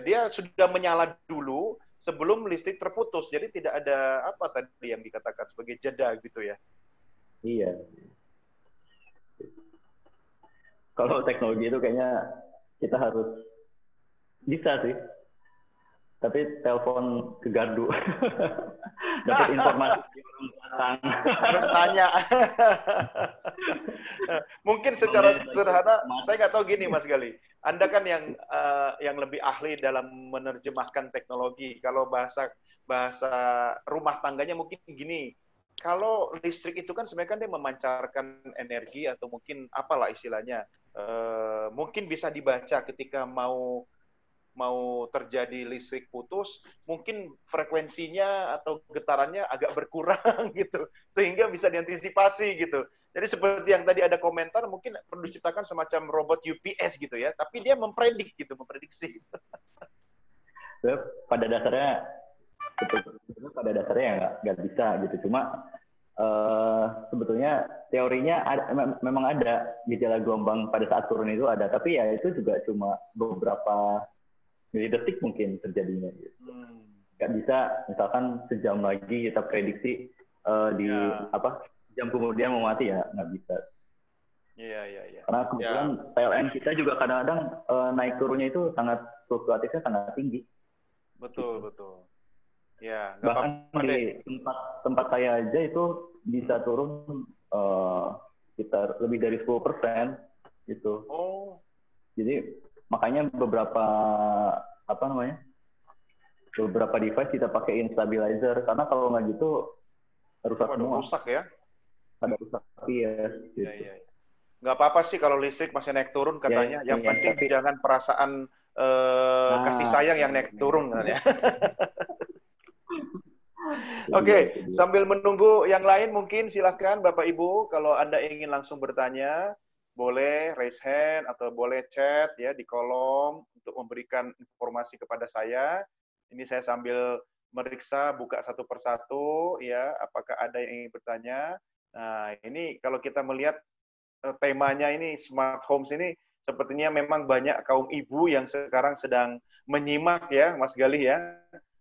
Speaker 1: dia sudah menyala dulu sebelum listrik terputus. Jadi tidak ada apa tadi yang dikatakan sebagai jeda gitu ya.
Speaker 4: Iya. Kalau teknologi itu kayaknya kita harus bisa sih. Tapi telepon ke gardu. Dapat informasi
Speaker 1: harus tanya. Mungkin secara sederhana, saya nggak tahu gini Mas Gali. Anda kan yang lebih ahli dalam menerjemahkan teknologi. Kalau bahasa rumah tangganya mungkin gini. Kalau listrik itu kan sebenarnya kan dia memancarkan energi atau mungkin apalah istilahnya. Mungkin bisa dibaca ketika mau terjadi listrik putus, mungkin frekuensinya atau getarannya agak berkurang gitu, sehingga bisa diantisipasi gitu. Jadi seperti yang tadi ada komentar, mungkin perlu diciptakan semacam robot UPS gitu ya, tapi dia memprediksi.
Speaker 4: Pada dasarnya ya nggak bisa gitu. Cuma sebetulnya teorinya memang ada gejala gelombang pada saat turun itu ada, tapi ya itu juga cuma beberapa milidetik mungkin terjadinya. Gitu. Nggak bisa misalkan sejam lagi kita prediksi jam kemudian mau mati ya nggak bisa.
Speaker 1: Iya.
Speaker 4: Karena kebetulan PLN kita juga kadang-kadang naik turunnya itu sangat fluktuatifnya sangat tinggi.
Speaker 1: Betul. Ya,
Speaker 4: bahkan di tempat saya aja itu bisa turun sekitar lebih dari 10% gitu.
Speaker 1: Oh.
Speaker 4: Jadi makanya beberapa device kita pakai stabilizer karena kalau nggak gitu rusak semua.
Speaker 1: Rusak ya?
Speaker 4: Ada rusak ya. Gitu.
Speaker 1: Iya. Nggak apa-apa sih kalau listrik masih naik turun katanya. Yang penting jangan perasaan kasih sayang yang naik turun kan ya. Oke, sambil menunggu yang lain mungkin silahkan Bapak Ibu kalau Anda ingin langsung bertanya, boleh raise hand atau boleh chat ya di kolom untuk memberikan informasi kepada saya. Ini saya sambil meriksa buka satu persatu ya, apakah ada yang ingin bertanya. Nah, ini kalau kita melihat temanya ini smart homes ini sepertinya memang banyak kaum ibu yang sekarang sedang menyimak ya, Mas Gali ya.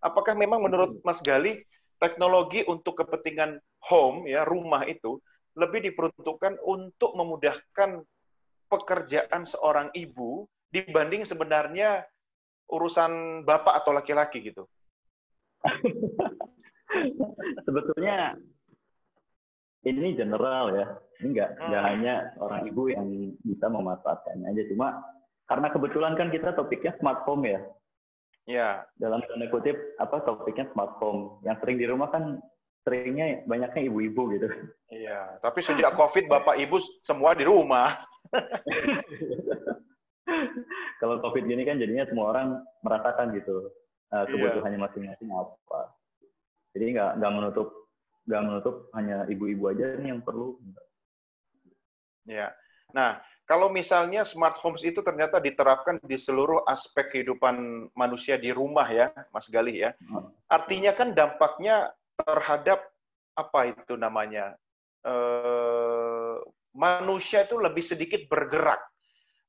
Speaker 1: Apakah memang menurut Mas Gali teknologi untuk kepentingan home ya rumah itu lebih diperuntukkan untuk memudahkan pekerjaan seorang ibu dibanding sebenarnya urusan bapak atau laki-laki gitu?
Speaker 4: Sebetulnya ini general ya, ini nggak hanya orang ibu yang bisa memanfaatkannya aja, cuma karena kebetulan kan kita topiknya smart home ya.
Speaker 1: Ya.
Speaker 4: Dalam tanda kutip topiknya smart home. Yang sering di rumah kan seringnya banyaknya ibu-ibu gitu.
Speaker 1: Iya, tapi sejak COVID Bapak Ibu semua di rumah.
Speaker 4: Kalau COVID gini kan jadinya semua orang merasakan gitu kebutuhannya masing-masing apa. Jadi nggak menutup hanya ibu-ibu aja nih yang perlu.
Speaker 1: Ya. Nah, kalau misalnya smart homes itu ternyata diterapkan di seluruh aspek kehidupan manusia di rumah ya, Mas Gali ya. Artinya kan dampaknya terhadap apa itu namanya? Manusia itu lebih sedikit bergerak.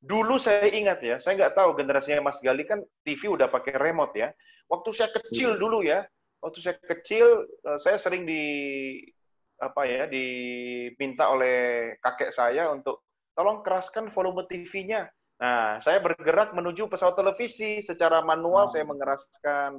Speaker 1: Dulu saya ingat ya, saya nggak tahu generasinya Mas Gali kan TV udah pakai remote ya. Waktu saya kecil dulu ya, saya sering diminta oleh kakek saya untuk tolong keraskan volume TV-nya. Nah, saya bergerak menuju pesawat televisi secara manual saya mengeraskan.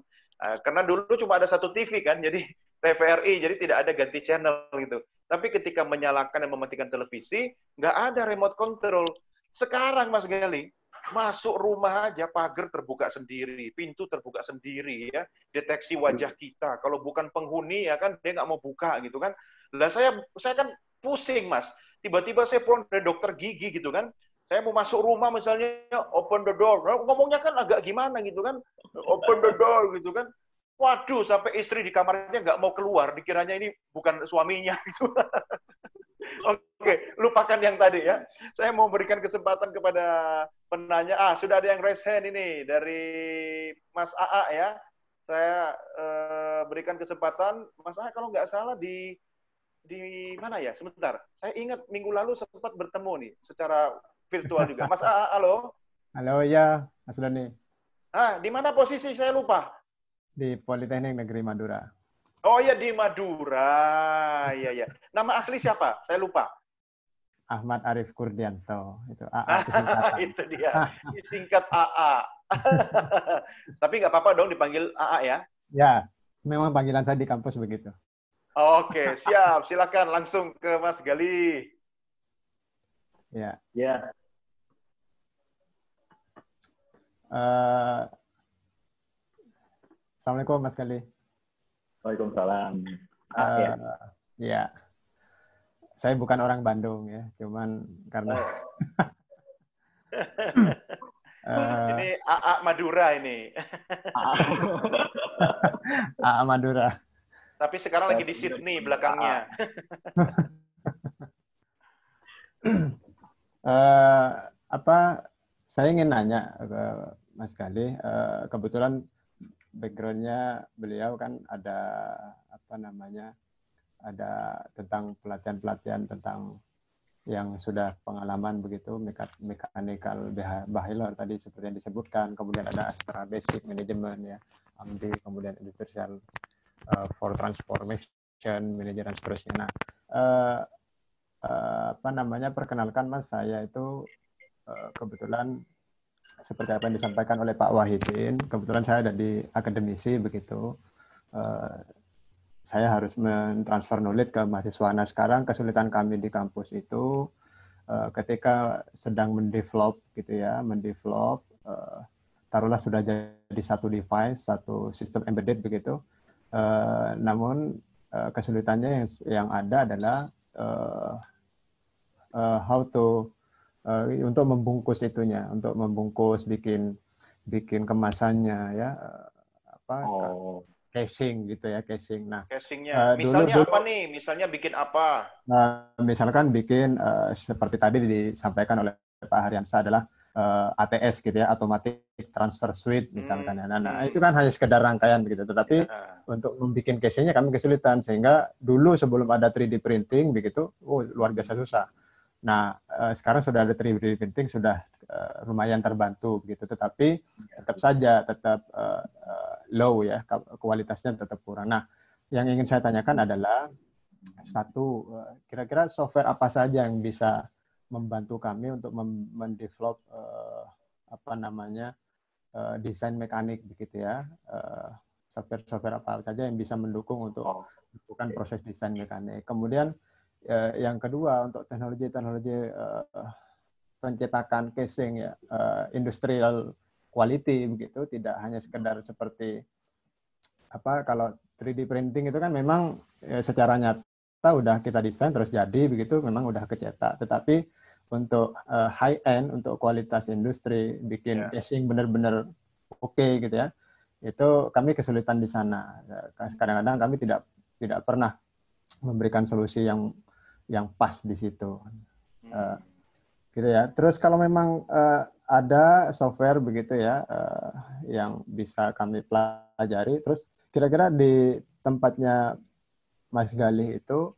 Speaker 1: Karena dulu cuma ada satu TV kan, jadi TVRI, jadi tidak ada ganti channel gitu. Tapi ketika menyalakan dan mematikan televisi, nggak ada remote control. Sekarang Mas Gali, masuk rumah aja pagar terbuka sendiri, pintu terbuka sendiri ya, deteksi wajah kita. Kalau bukan penghuni ya kan dia nggak mau buka gitu kan. Lah saya kan pusing Mas. Tiba-tiba saya pulang dari dokter gigi gitu kan. Saya mau masuk rumah misalnya open the door. Ngomongnya kan agak gimana gitu kan. Open the door gitu kan. Waduh, sampai istri di kamarnya nggak mau keluar, dikiranya ini bukan suaminya gitu. Oke, lupakan yang tadi ya. Saya mau berikan kesempatan kepada penanya. Sudah ada yang raise hand ini dari Mas AA ya. Saya berikan kesempatan. Mas AA kalau nggak salah di mana ya? Sebentar. Saya ingat minggu lalu sempat bertemu nih secara virtual juga. Mas AA, halo.
Speaker 7: Halo ya, Mas Doni.
Speaker 1: Di mana posisi? Saya lupa.
Speaker 7: Di Politeknik Negeri Madura.
Speaker 1: Oh ya, di Madura. Iya, ya. Nama asli siapa? Saya lupa.
Speaker 7: Ahmad Arif Kurdianto. Itu AA disingkatan.
Speaker 1: Itu dia. Disingkat AA. Tapi nggak apa-apa dong dipanggil AA ya?
Speaker 7: Ya, memang panggilan saya di kampus begitu.
Speaker 1: Oke, siap. Silakan langsung ke Mas Gali.
Speaker 7: Ya.
Speaker 4: Ya.
Speaker 7: Assalamualaikum Mas Gali.
Speaker 4: Waalaikumsalam.
Speaker 7: Ya. Saya bukan orang Bandung ya, cuman karena
Speaker 1: ini AA Madura ini.
Speaker 7: AA Madura.
Speaker 1: Tapi sekarang lagi di Sydney belakangnya.
Speaker 7: Saya ingin nanya ke Mas Gali, kebetulan background-nya beliau kan ada ada tentang pelatihan-pelatihan tentang yang sudah pengalaman begitu, mechanical behavior tadi seperti yang disebutkan, kemudian ada Astra Basic Management ya, AMD, kemudian Industrial for Transformation Manager dan seterusnya. Nah, perkenalkan Mas, saya itu kebetulan seperti apa yang disampaikan oleh Pak Wahidin, kebetulan saya ada di akademisi begitu. Saya harus mentransfer knowledge ke mahasiswa. Nah, sekarang kesulitan kami di kampus itu ketika sedang mendevelop gitu ya, taruhlah sudah jadi satu device, satu sistem embedded begitu. Namun kesulitannya yang ada adalah untuk membungkus itunya, untuk membungkus, bikin kemasannya ya, casing gitu ya, casing. Nah,
Speaker 1: casingnya, misalnya apa nih? Misalnya bikin apa?
Speaker 7: Misalkan bikin seperti tadi disampaikan oleh Pak Haryansa adalah ATS gitu ya, Automatic Transfer Suite misalkan. Nah, itu kan hanya sekedar rangkaian begitu. Tetapi untuk membuat casingnya kami kesulitan, sehingga dulu sebelum ada 3D printing begitu, luar biasa susah. Nah, sekarang sudah ada 3D printing, sudah lumayan terbantu begitu. Tetapi tetap low ya, kualitasnya tetap kurang. Nah, yang ingin saya tanyakan adalah kira-kira software apa saja yang bisa membantu kami untuk mendevelop desain mekanik begitu ya. Software apa saja yang bisa mendukung untuk melakukan proses desain mekanik. Kemudian yang kedua, untuk teknologi pencetakan casing ya, industrial quality begitu, tidak hanya sekedar seperti kalau 3D printing itu kan memang secara nyata udah kita desain terus jadi begitu, memang udah kecetak. Tetapi untuk high end, untuk kualitas industri, bikin casing benar-benar oke gitu ya, itu kami kesulitan di sana. Kadang-kadang kami tidak pernah memberikan solusi yang pas di situ. Gitu ya. Terus kalau memang ada software begitu ya yang bisa kami pelajari, terus kira-kira di tempatnya Mas Gali itu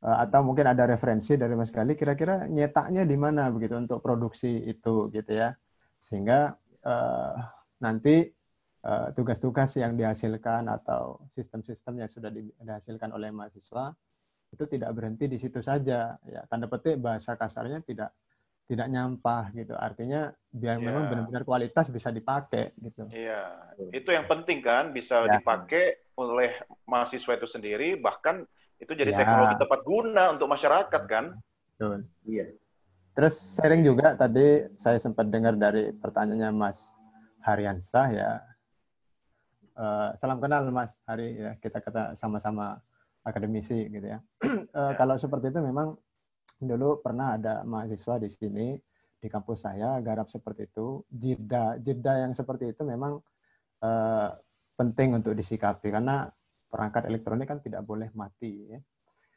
Speaker 7: atau mungkin ada referensi dari Mas Gali, kira-kira nyetaknya di mana begitu untuk produksi itu gitu ya, sehingga nanti tugas-tugas yang dihasilkan atau sistem-sistem yang sudah dihasilkan oleh mahasiswa itu tidak berhenti di situ saja ya, tanda petik bahasa kasarnya tidak nyampah gitu, artinya biar memang benar-benar kualitas bisa dipakai gitu.
Speaker 1: Iya, itu yang penting kan, bisa dipakai oleh mahasiswa itu sendiri, bahkan itu jadi teknologi tepat guna untuk masyarakat kan.
Speaker 7: Betul. Iya. Terus sharing juga tadi saya sempat dengar dari pertanyaannya Mas Haryansa ya. Salam kenal Mas Hari ya, kita sama-sama akademisi gitu ya. Kalau seperti itu memang dulu pernah ada mahasiswa di sini di kampus saya garap seperti itu. Jeda yang seperti itu memang penting untuk disikapi, karena perangkat elektronik kan tidak boleh mati ya.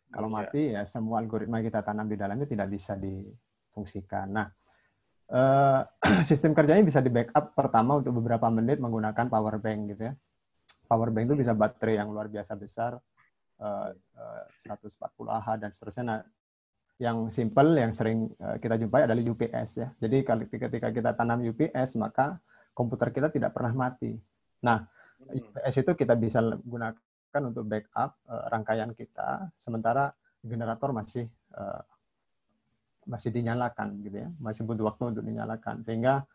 Speaker 7: Kalau mati ya semua algoritma kita tanam di dalamnya tidak bisa difungsikan. Nah, sistem kerjanya bisa di backup pertama untuk beberapa menit menggunakan power bank gitu ya. Power bank itu bisa baterai yang luar biasa besar, 140 Ah dan seterusnya. Nah, yang simple yang sering kita jumpai adalah UPS ya. Jadi ketika kita tanam UPS maka komputer kita tidak pernah mati. Nah, UPS itu kita bisa gunakan untuk backup rangkaian kita, sementara generator masih dinyalakan gitu ya, masih butuh waktu untuk dinyalakan, sehingga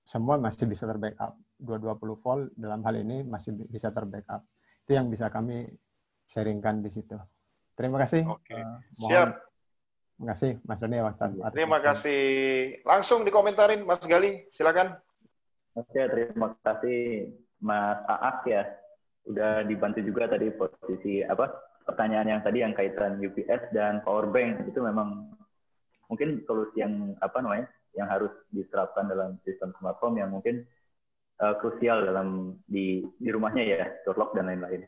Speaker 7: semua masih bisa terbackup. 220 volt dalam hal ini masih bisa terbackup. Itu yang bisa kami sharingkan di situ. Terima kasih.
Speaker 1: Oke.
Speaker 7: Mohon.
Speaker 1: Siap.
Speaker 7: Terima kasih Mas Doni.
Speaker 1: Terima kasih. Langsung dikomentarin Mas Gali, silakan.
Speaker 4: Oke, terima kasih Mas Aak ya. Udah dibantu juga tadi posisi pertanyaan yang tadi yang kaitan UPS dan power bank itu memang mungkin solusi yang yang harus diterapkan dalam sistem smart home yang mungkin krusial dalam di rumahnya ya, door lock dan lain-lain.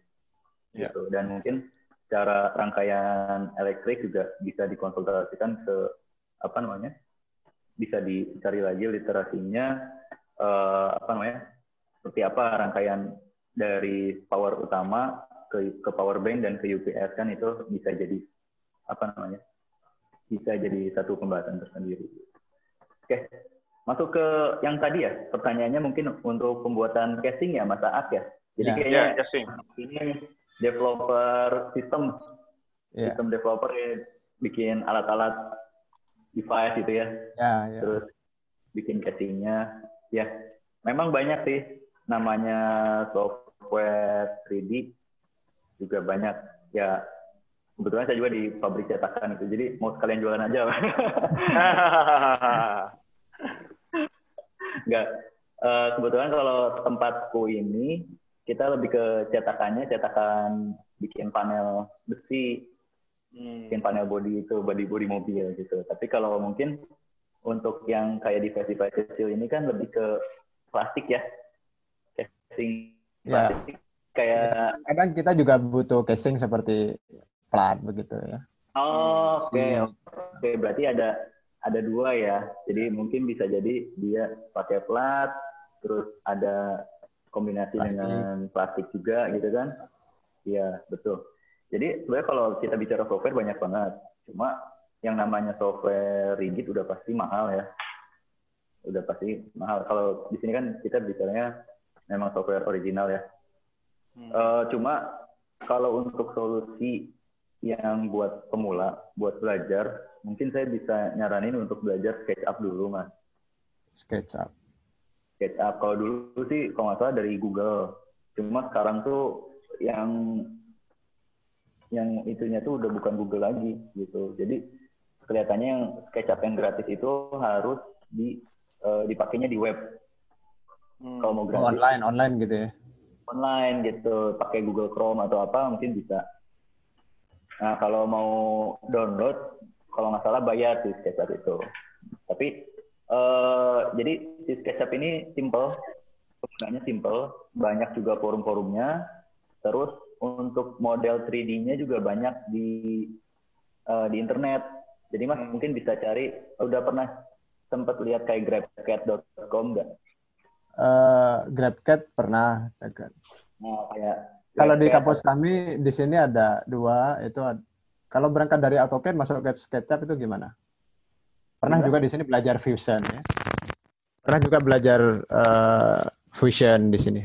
Speaker 1: Yeah.
Speaker 4: Gitu. Dan mungkin cara rangkaian elektrik juga bisa dikonsultasikan ke bisa dicari lagi literasinya seperti apa rangkaian dari power utama ke power bank dan ke UPS kan itu bisa jadi bisa jadi satu pembahasan tersendiri. Oke, masuk ke yang tadi ya, pertanyaannya mungkin untuk pembuatan casing ya Mas Aak ya. Jadi kayaknya ini developer sistem developer bikin alat-alat device gitu ya. Terus bikin casingnya ya. Memang banyak sih namanya software 3D juga banyak ya. Kebetulan saya juga di pabrik cetakan itu, jadi mau sekalian jualan aja. Enggak. Kebetulan kalau tempatku ini kita lebih ke cetakan bikin panel besi, bikin panel body mobil gitu. Tapi kalau mungkin untuk yang kayak device kecil ini kan lebih ke plastik ya, casing plastik kayak.
Speaker 7: Kadang kita juga butuh casing seperti plat begitu ya.
Speaker 4: Oke, berarti ada dua ya. Jadi mungkin bisa jadi dia pakai plat, terus ada kombinasi dengan plastik juga gitu kan. Iya, betul. Jadi sebenarnya kalau kita bicara software banyak banget. Cuma yang namanya software rigid udah pasti mahal ya. Udah pasti mahal. Kalau di sini kan kita bicaranya memang software original ya. Cuma kalau untuk solusi yang buat pemula, buat belajar, mungkin saya bisa nyaranin untuk belajar SketchUp dulu, Mas.
Speaker 7: SketchUp.
Speaker 4: Kalau dulu sih, kalau nggak salah dari Google. Cuma sekarang tuh yang itunya tuh udah bukan Google lagi, gitu. Jadi kelihatannya yang SketchUp yang gratis itu harus dipakainya di web. Kalau mau gratis.
Speaker 7: Online gitu ya?
Speaker 4: Online gitu, pakai Google Chrome atau apa mungkin bisa. Nah, kalau mau download, kalau nggak salah bayar di SketchUp itu. Tapi, jadi di SketchUp ini simple, penggunaannya simple, banyak juga forum-forumnya. Terus untuk model 3D-nya juga banyak di internet. Jadi Mas mungkin bisa cari, udah pernah sempat lihat kayak grabcat.com nggak?
Speaker 7: GrabCAD pernah.
Speaker 4: Nah, kayak
Speaker 7: kalau di kampus kami di sini ada dua, itu kalau berangkat dari AutoCAD masuk ke SketchUp itu gimana? Pernah juga di sini belajar Fusion ya. Pernah juga belajar Fusion di sini.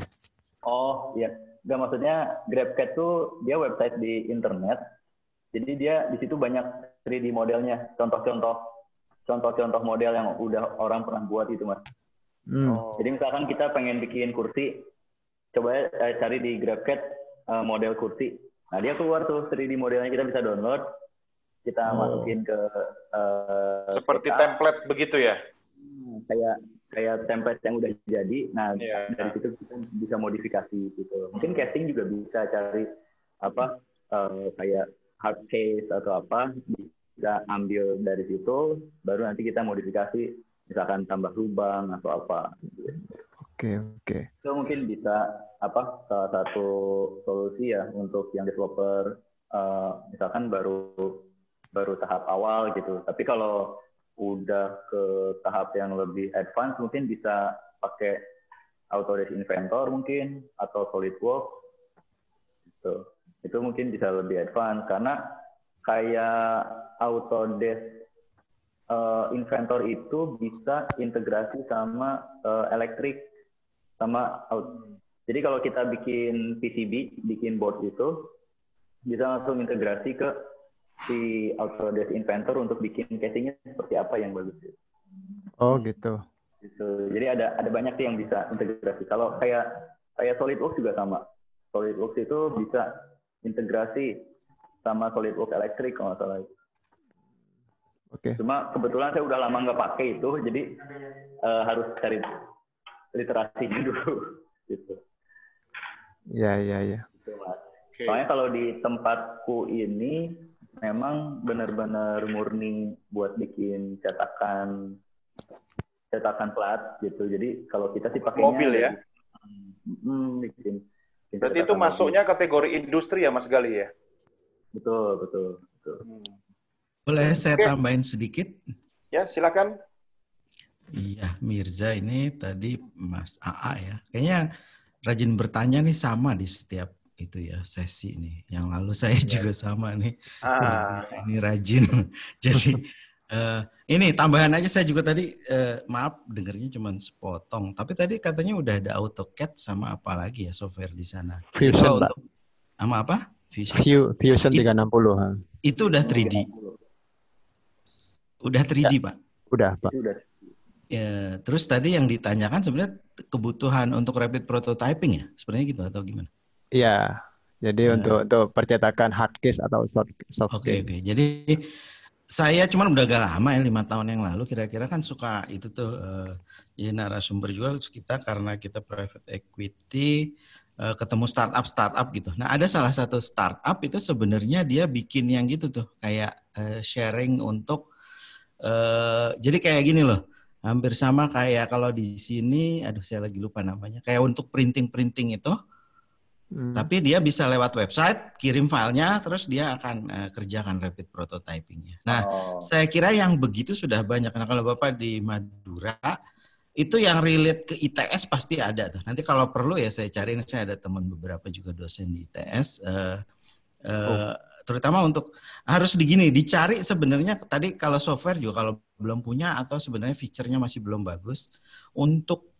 Speaker 4: Oh iya, nggak maksudnya GrabCAD tuh dia website di internet. Jadi dia di situ banyak 3D modelnya, contoh-contoh model yang udah orang pernah buat itu Mas. Jadi misalkan kita pengen bikin kursi, coba cari di GrabCAD model kursi. Nah dia keluar tuh 3D modelnya, kita bisa download, kita masukin ke
Speaker 1: seperti template begitu ya?
Speaker 4: Kayak template yang udah jadi. Nah dari situ kita bisa modifikasi gitu. Mungkin casing juga bisa cari kayak hard case atau apa, bisa ambil dari situ, baru nanti kita modifikasi, misalkan tambah lubang atau apa.
Speaker 7: Oke.
Speaker 4: Itu mungkin bisa salah satu solusi ya untuk yang developer misalkan baru tahap awal gitu. Tapi kalau udah ke tahap yang lebih advance mungkin bisa pakai Autodesk Inventor mungkin atau SolidWorks gitu. Itu mungkin bisa lebih advance karena kayak Autodesk Inventor itu bisa integrasi sama elektrik sama jadi kalau kita bikin PCB, bikin board itu bisa langsung integrasi ke si Autodesk Inventor untuk bikin casingnya seperti apa yang bagus.
Speaker 7: Oh gitu.
Speaker 4: Jadi ada banyak yang bisa integrasi. Kalau kayak SolidWorks juga sama. SolidWorks itu bisa integrasi sama SolidWorks elektrik kalau nggak salah.
Speaker 7: Oke.
Speaker 4: Cuma kebetulan saya udah lama nggak pakai itu, jadi harus cari literasinya dulu. Gitu.
Speaker 7: Iya.
Speaker 4: Soalnya kalau di tempatku ini memang benar-benar murni buat bikin cetakan plat gitu. Jadi kalau kita sih pakainya
Speaker 1: mobil ya.
Speaker 4: Bikin
Speaker 1: Berarti itu masuknya kategori industri ya Mas Gali ya?
Speaker 4: Betul.
Speaker 5: Boleh saya tambahin sedikit?
Speaker 1: Ya, silakan.
Speaker 5: Iya, Mirza ini tadi Mas AA ya. Kayaknya rajin bertanya nih sama di setiap itu ya sesi ini. Yang lalu saya juga sama nih. Ini rajin. Jadi ini tambahan aja saya juga tadi maaf dengarnya cuma sepotong. Tapi tadi katanya udah ada AutoCAD sama apa lagi ya software di sana.
Speaker 7: Fusion, Pak.
Speaker 5: Sama apa?
Speaker 7: Fusion 360.
Speaker 5: Itu udah 3D. Udah 3D, ya. Pak.
Speaker 7: Udah, Pak.
Speaker 5: Ya, terus tadi yang ditanyakan sebenarnya kebutuhan untuk rapid prototyping ya? Sebenarnya gitu atau gimana?
Speaker 7: Iya. Jadi untuk percetakan hard case atau soft case.
Speaker 5: Oke. Jadi saya cuman udah agak lama ya 5 tahun yang lalu kira-kira kan suka itu tuh ya narasumber juga kita karena kita private equity ketemu startup gitu. Nah ada salah satu startup itu sebenarnya dia bikin yang gitu tuh kayak sharing untuk jadi kayak gini loh. Hampir sama kayak kalau di sini, saya lagi lupa namanya, kayak untuk printing itu, tapi dia bisa lewat website, kirim filenya, terus dia akan kerjakan rapid prototypingnya. Nah, saya kira yang begitu sudah banyak. Nah, kalau Bapak di Madura, itu yang relate ke ITS pasti ada tuh. Nanti kalau perlu ya saya cariin, saya ada teman beberapa juga dosen di ITS, terutama untuk harus dicari sebenarnya tadi kalau software juga kalau belum punya atau sebenarnya fiturnya masih belum bagus untuk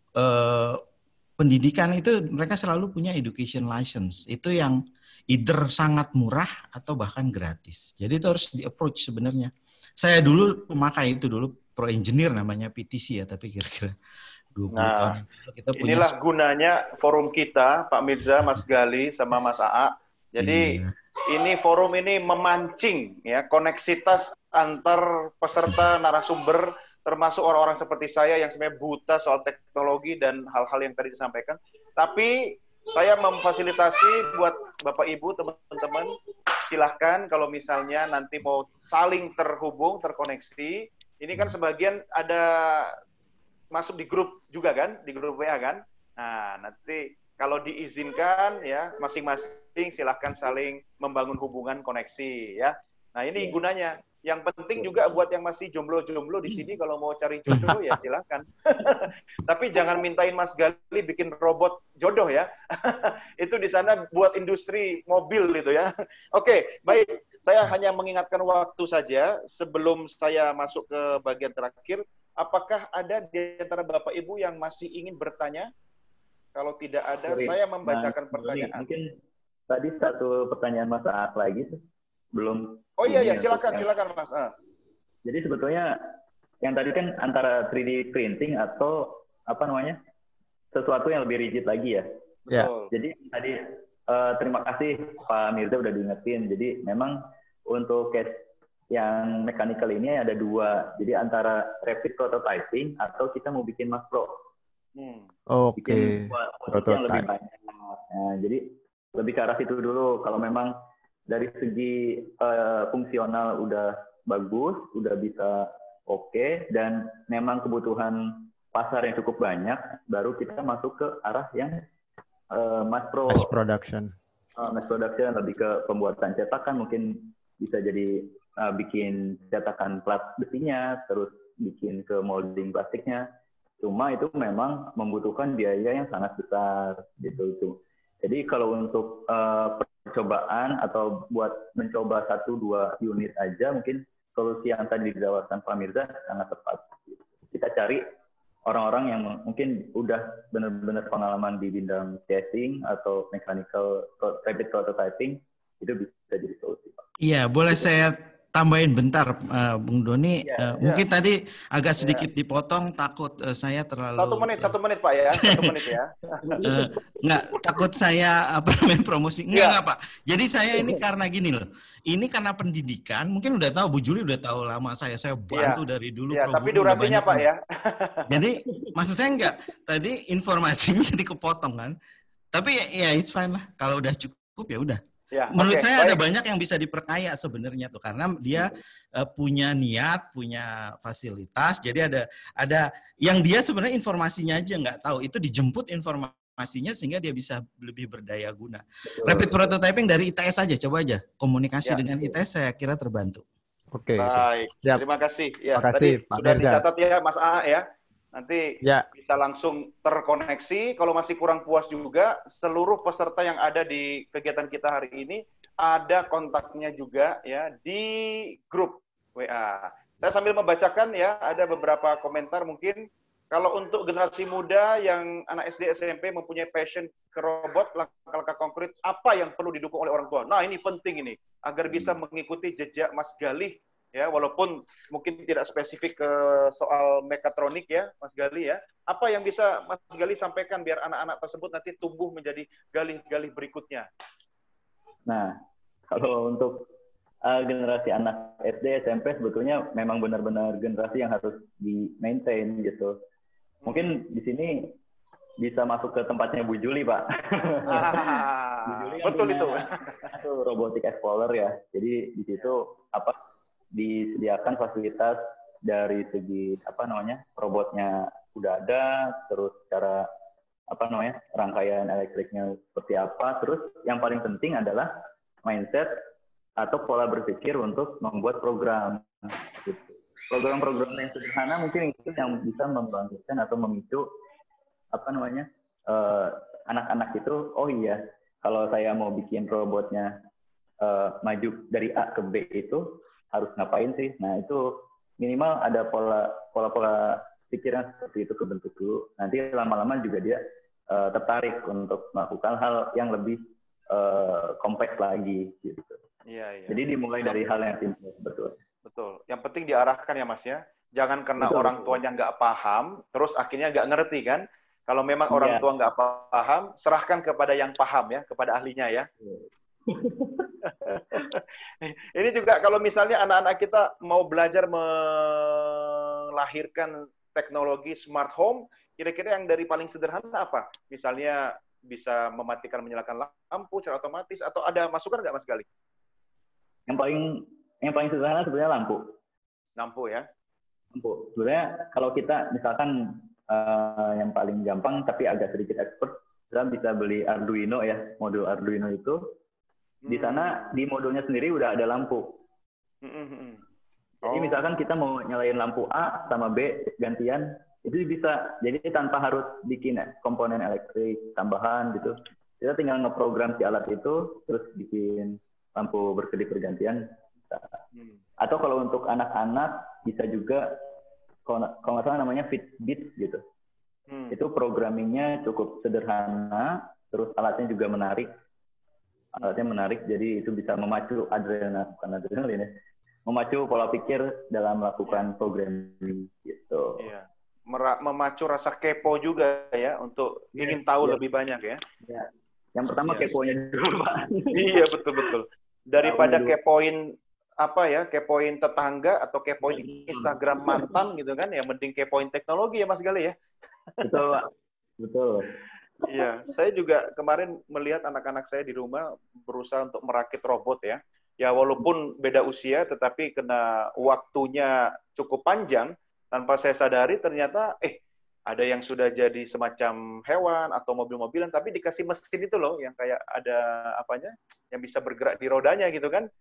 Speaker 5: pendidikan itu mereka selalu punya education license itu yang either sangat murah atau bahkan gratis. Jadi itu harus di approach sebenarnya. Saya dulu pemakai itu dulu pro engineer namanya PTC ya tapi kira-kira 20 tahun kita punya.
Speaker 1: Inilah gunanya forum kita Pak Mirza, Mas Gali sama Mas AA. Jadi ini forum ini memancing ya koneksitas antar peserta narasumber termasuk orang-orang seperti saya yang sebenarnya buta soal teknologi dan hal-hal yang tadi disampaikan. Tapi saya memfasilitasi buat Bapak Ibu, teman-teman, silahkan kalau misalnya nanti mau saling terhubung, terkoneksi. Ini kan sebagian ada masuk di grup juga kan, di grup WA kan. Nah, nanti kalau diizinkan ya masing-masing silahkan saling membangun hubungan koneksi ya. Nah ini gunanya. Yang penting juga buat yang masih jomblo-jomblo di sini kalau mau cari jodoh ya silahkan. Tapi jangan mintain Mas Gali bikin robot jodoh ya. Itu di sana buat industri mobil gitu ya. Oke, baik. Saya hanya mengingatkan waktu saja sebelum saya masuk ke bagian terakhir. Apakah ada di antara Bapak Ibu yang masih ingin bertanya? Kalau tidak ada, saya membacakan pertanyaan.
Speaker 4: Mungkin tadi satu pertanyaan Mas Aat lagi belum.
Speaker 1: Oh iya, silakan Mas.
Speaker 4: Jadi sebetulnya yang tadi kan antara 3D printing atau apa namanya sesuatu yang lebih rigid lagi ya.
Speaker 1: Betul.
Speaker 4: Jadi tadi terima kasih Pak Mirza udah diingetin. Jadi memang untuk case yang mechanical ini ada dua. Jadi antara rapid prototyping atau kita mau bikin mass pro.
Speaker 7: Oke.
Speaker 4: Yang lebih banyak. Nah, jadi lebih ke arah situ dulu. Kalau memang dari segi fungsional udah bagus, udah bisa oke, dan memang kebutuhan pasar yang cukup banyak, baru kita masuk ke arah yang mass
Speaker 7: production.
Speaker 4: mass production, lebih ke pembuatan cetakan, mungkin bisa jadi bikin cetakan plat besinya, terus bikin ke molding plastiknya. Cuma itu memang membutuhkan biaya yang sangat besar gitu. Jadi kalau untuk percobaan atau buat mencoba 1-2 unit aja, mungkin solusi yang tadi ditawarkan Pak Mirza sangat tepat. Kita cari orang-orang yang mungkin udah benar-benar pengalaman di bidang testing atau mechanical rapid prototyping, itu bisa jadi solusi, Pak.
Speaker 5: Iya, boleh saya tambahin bentar, Bung Doni. Mungkin tadi agak sedikit dipotong, takut saya terlalu...
Speaker 1: 1 menit Pak ya, 1 menit ya.
Speaker 5: Enggak, takut saya promosi. Enggak Pak. Jadi saya ini karena gini loh, ini karena pendidikan, mungkin udah tahu, Bu Juli udah tahu lama saya bantu dari dulu.
Speaker 1: Tapi durasinya Pak ya.
Speaker 5: Jadi maksud saya enggak, tadi informasinya jadi kepotong kan. Tapi ya it's fine lah, kalau udah cukup ya udah.
Speaker 1: Ya,
Speaker 5: menurut saya ada banyak yang bisa diperkaya sebenarnya tuh, karena dia punya niat, punya fasilitas. Jadi ada yang dia sebenarnya informasinya aja nggak tahu, itu dijemput informasinya sehingga dia bisa lebih berdaya guna. Rapid prototyping dari ITS aja, coba aja komunikasi dengan ITS, saya kira terbantu.
Speaker 7: Oke.
Speaker 1: Baik, terima kasih. Ya,
Speaker 7: makasih,
Speaker 1: tadi sudah dicatat ya Mas AA ya. Nanti bisa langsung terkoneksi. Kalau masih kurang puas juga, seluruh peserta yang ada di kegiatan kita hari ini ada kontaknya juga ya di grup WA. Saya sambil membacakan ya, ada beberapa komentar mungkin. Kalau untuk generasi muda yang anak SD SMP mempunyai passion ke robot, langkah-langkah konkret apa yang perlu didukung oleh orang tua? Nah, ini penting ini agar bisa mengikuti jejak Mas Galih. Ya, walaupun mungkin tidak spesifik ke soal mekatronik ya, Mas Galih ya. Apa yang bisa Mas Galih sampaikan biar anak-anak tersebut nanti tumbuh menjadi galih-galih berikutnya?
Speaker 4: Nah, kalau untuk generasi anak SD, SMP sebetulnya memang benar-benar generasi yang harus di-maintain gitu. Mungkin di sini bisa masuk ke tempatnya Bu Juli, Pak. Bu Juli
Speaker 1: betul itu.
Speaker 4: Itu robotic explorer ya. Jadi di situ disediakan fasilitas dari segi robotnya udah ada, terus cara rangkaian elektriknya seperti apa, terus yang paling penting adalah mindset atau pola berpikir untuk membuat program. Program-program yang sederhana mungkin itu yang bisa membangkitkan atau memicu anak-anak itu, oh iya, kalau saya mau bikin robotnya maju dari A ke B itu harus ngapain sih? Nah, itu minimal ada pola pikiran seperti itu kebentuk dulu. Nanti lama-lama juga dia tertarik untuk melakukan hal yang lebih kompleks lagi gitu.
Speaker 1: Iya.
Speaker 4: Jadi dimulai dari hal yang simpel, betul.
Speaker 1: Yang penting diarahkan ya Mas ya. Jangan karena orang tuanya nggak paham, terus akhirnya nggak ngerti kan. Kalau memang orang tua nggak paham, serahkan kepada yang paham ya, kepada ahlinya ya. Ini juga kalau misalnya anak-anak kita mau belajar melahirkan teknologi smart home, kira-kira yang dari paling sederhana apa? Misalnya bisa mematikan menyalakan lampu secara otomatis, atau ada masukan nggak Mas Galih?
Speaker 4: Yang paling sederhana sebenarnya lampu.
Speaker 1: Lampu ya.
Speaker 4: Lampu. Sebenarnya kalau kita misalkan yang paling gampang tapi agak sedikit expert, kita bisa beli Arduino ya, modul Arduino itu. Di sana di modulnya sendiri udah ada lampu. Jadi misalkan kita mau nyalain lampu A sama B gantian, itu bisa. Jadi tanpa harus bikin komponen elektrik tambahan gitu. Kita tinggal ngeprogram si alat itu, terus bikin lampu berkedip bergantian. Atau kalau untuk anak-anak bisa juga, kalau nggak salah namanya Fitbit gitu. Itu programmingnya cukup sederhana, terus alatnya juga menarik. Jadi itu bisa memacu memacu pola pikir dalam melakukan programming gitu.
Speaker 1: Iya. Memacu rasa kepo juga ya, untuk ingin tahu lebih banyak ya.
Speaker 4: Yang pertama keponya dulu, Pak.
Speaker 1: Iya, betul. Daripada kepoin kepoin tetangga atau kepoin Instagram mantan gitu kan, ya mending kepoin teknologi ya Mas Galih ya.
Speaker 4: Betul, Pak. Betul.
Speaker 1: Iya, saya juga kemarin melihat anak-anak saya di rumah berusaha untuk merakit robot ya. Ya walaupun beda usia, tetapi kena waktunya cukup panjang, tanpa saya sadari ternyata ada yang sudah jadi semacam hewan atau mobil-mobilan, tapi dikasih mesin itu loh, yang kayak ada apanya, yang bisa bergerak di rodanya gitu kan.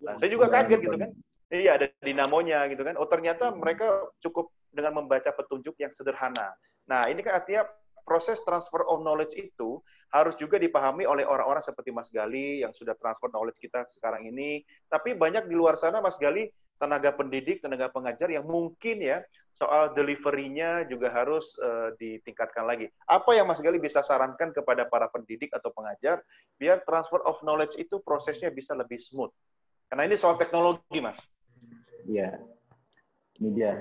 Speaker 1: Nah, saya juga kaget gitu kan. Iya, ada dinamonya gitu kan. Oh, ternyata mereka cukup dengan membaca petunjuk yang sederhana. Nah, ini kan artinya proses transfer of knowledge itu harus juga dipahami oleh orang-orang seperti Mas Gali yang sudah transfer knowledge kita sekarang ini. Tapi banyak di luar sana, Mas Gali, tenaga pendidik, tenaga pengajar yang mungkin ya soal delivery-nya juga harus ditingkatkan lagi. Apa yang Mas Gali bisa sarankan kepada para pendidik atau pengajar biar transfer of knowledge itu prosesnya bisa lebih smooth? Karena ini soal teknologi, Mas.
Speaker 4: Iya, ini dia.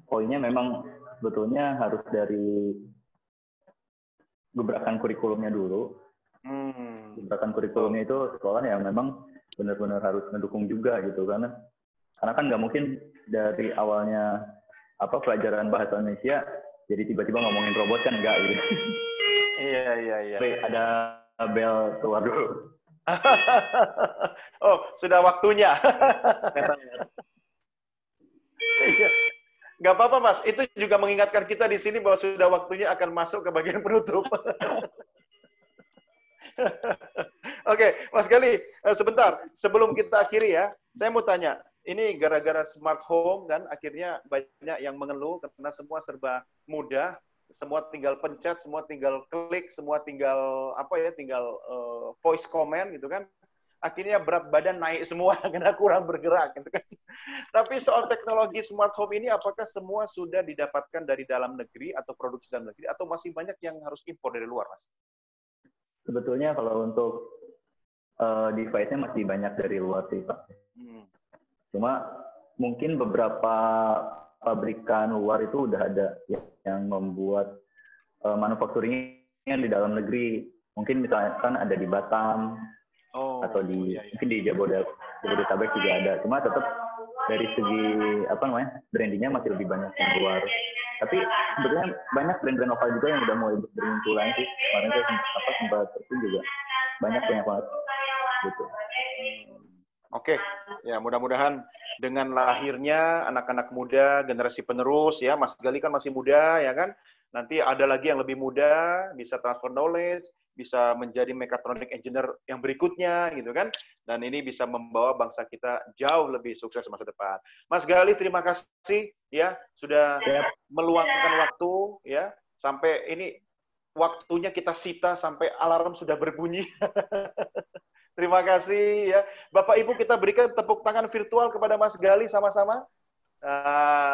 Speaker 4: Poinnya memang sebetulnya harus dari gebrakan kurikulumnya dulu. Gebrakan kurikulumnya itu sekolah yang memang benar-benar harus mendukung juga gitu, karena kan nggak mungkin dari awalnya pelajaran bahasa Indonesia jadi tiba-tiba ngomongin robot, kan enggak gitu.
Speaker 1: Iya.
Speaker 4: Ada bel keluar dulu.
Speaker 1: Oh, sudah waktunya. Iya. Nggak apa-apa, Mas. Itu juga mengingatkan kita di sini bahwa sudah waktunya akan masuk ke bagian penutup. Oke, Mas Gali, sebentar. Sebelum kita akhiri ya, saya mau tanya. Ini gara-gara smart home kan, akhirnya banyak yang mengeluh karena semua serba mudah, semua tinggal pencet, semua tinggal klik, semua tinggal tinggal voice comment gitu kan. Akhirnya berat badan naik semua karena kurang bergerak gitu kan. Tapi soal teknologi smart home ini apakah semua sudah didapatkan dari dalam negeri atau produksi dalam negeri atau masih banyak yang harus impor dari luar, Mas?
Speaker 4: Sebetulnya kalau untuk device-nya masih banyak dari luar sih, Pak. Cuma mungkin beberapa pabrikan luar itu udah ada yang membuat manufacturing-nya di dalam negeri. Mungkin misalkan ada di Batam, atau mungkin di Jabodetabek juga ada. Cuma tetap dari segi brandingnya masih lebih banyak yang luar. Tapi sebetulnya banyak brand-brand lokal juga yang udah mulai bermunculan sih. Kemarin saya sempat itu juga banyak banget gitu.
Speaker 1: Oke, ya mudah-mudahan dengan lahirnya anak-anak muda, generasi penerus ya, Mas Gali kan masih muda ya kan, nanti ada lagi yang lebih muda, bisa transfer knowledge, bisa menjadi mechatronic engineer yang berikutnya gitu kan, dan ini bisa membawa bangsa kita jauh lebih sukses masa depan. Mas Gali, terima kasih ya sudah meluangkan waktu ya, sampai ini waktunya kita sita sampai alarm sudah berbunyi. Terima kasih ya. Bapak Ibu, kita berikan tepuk tangan virtual kepada Mas Gali sama-sama.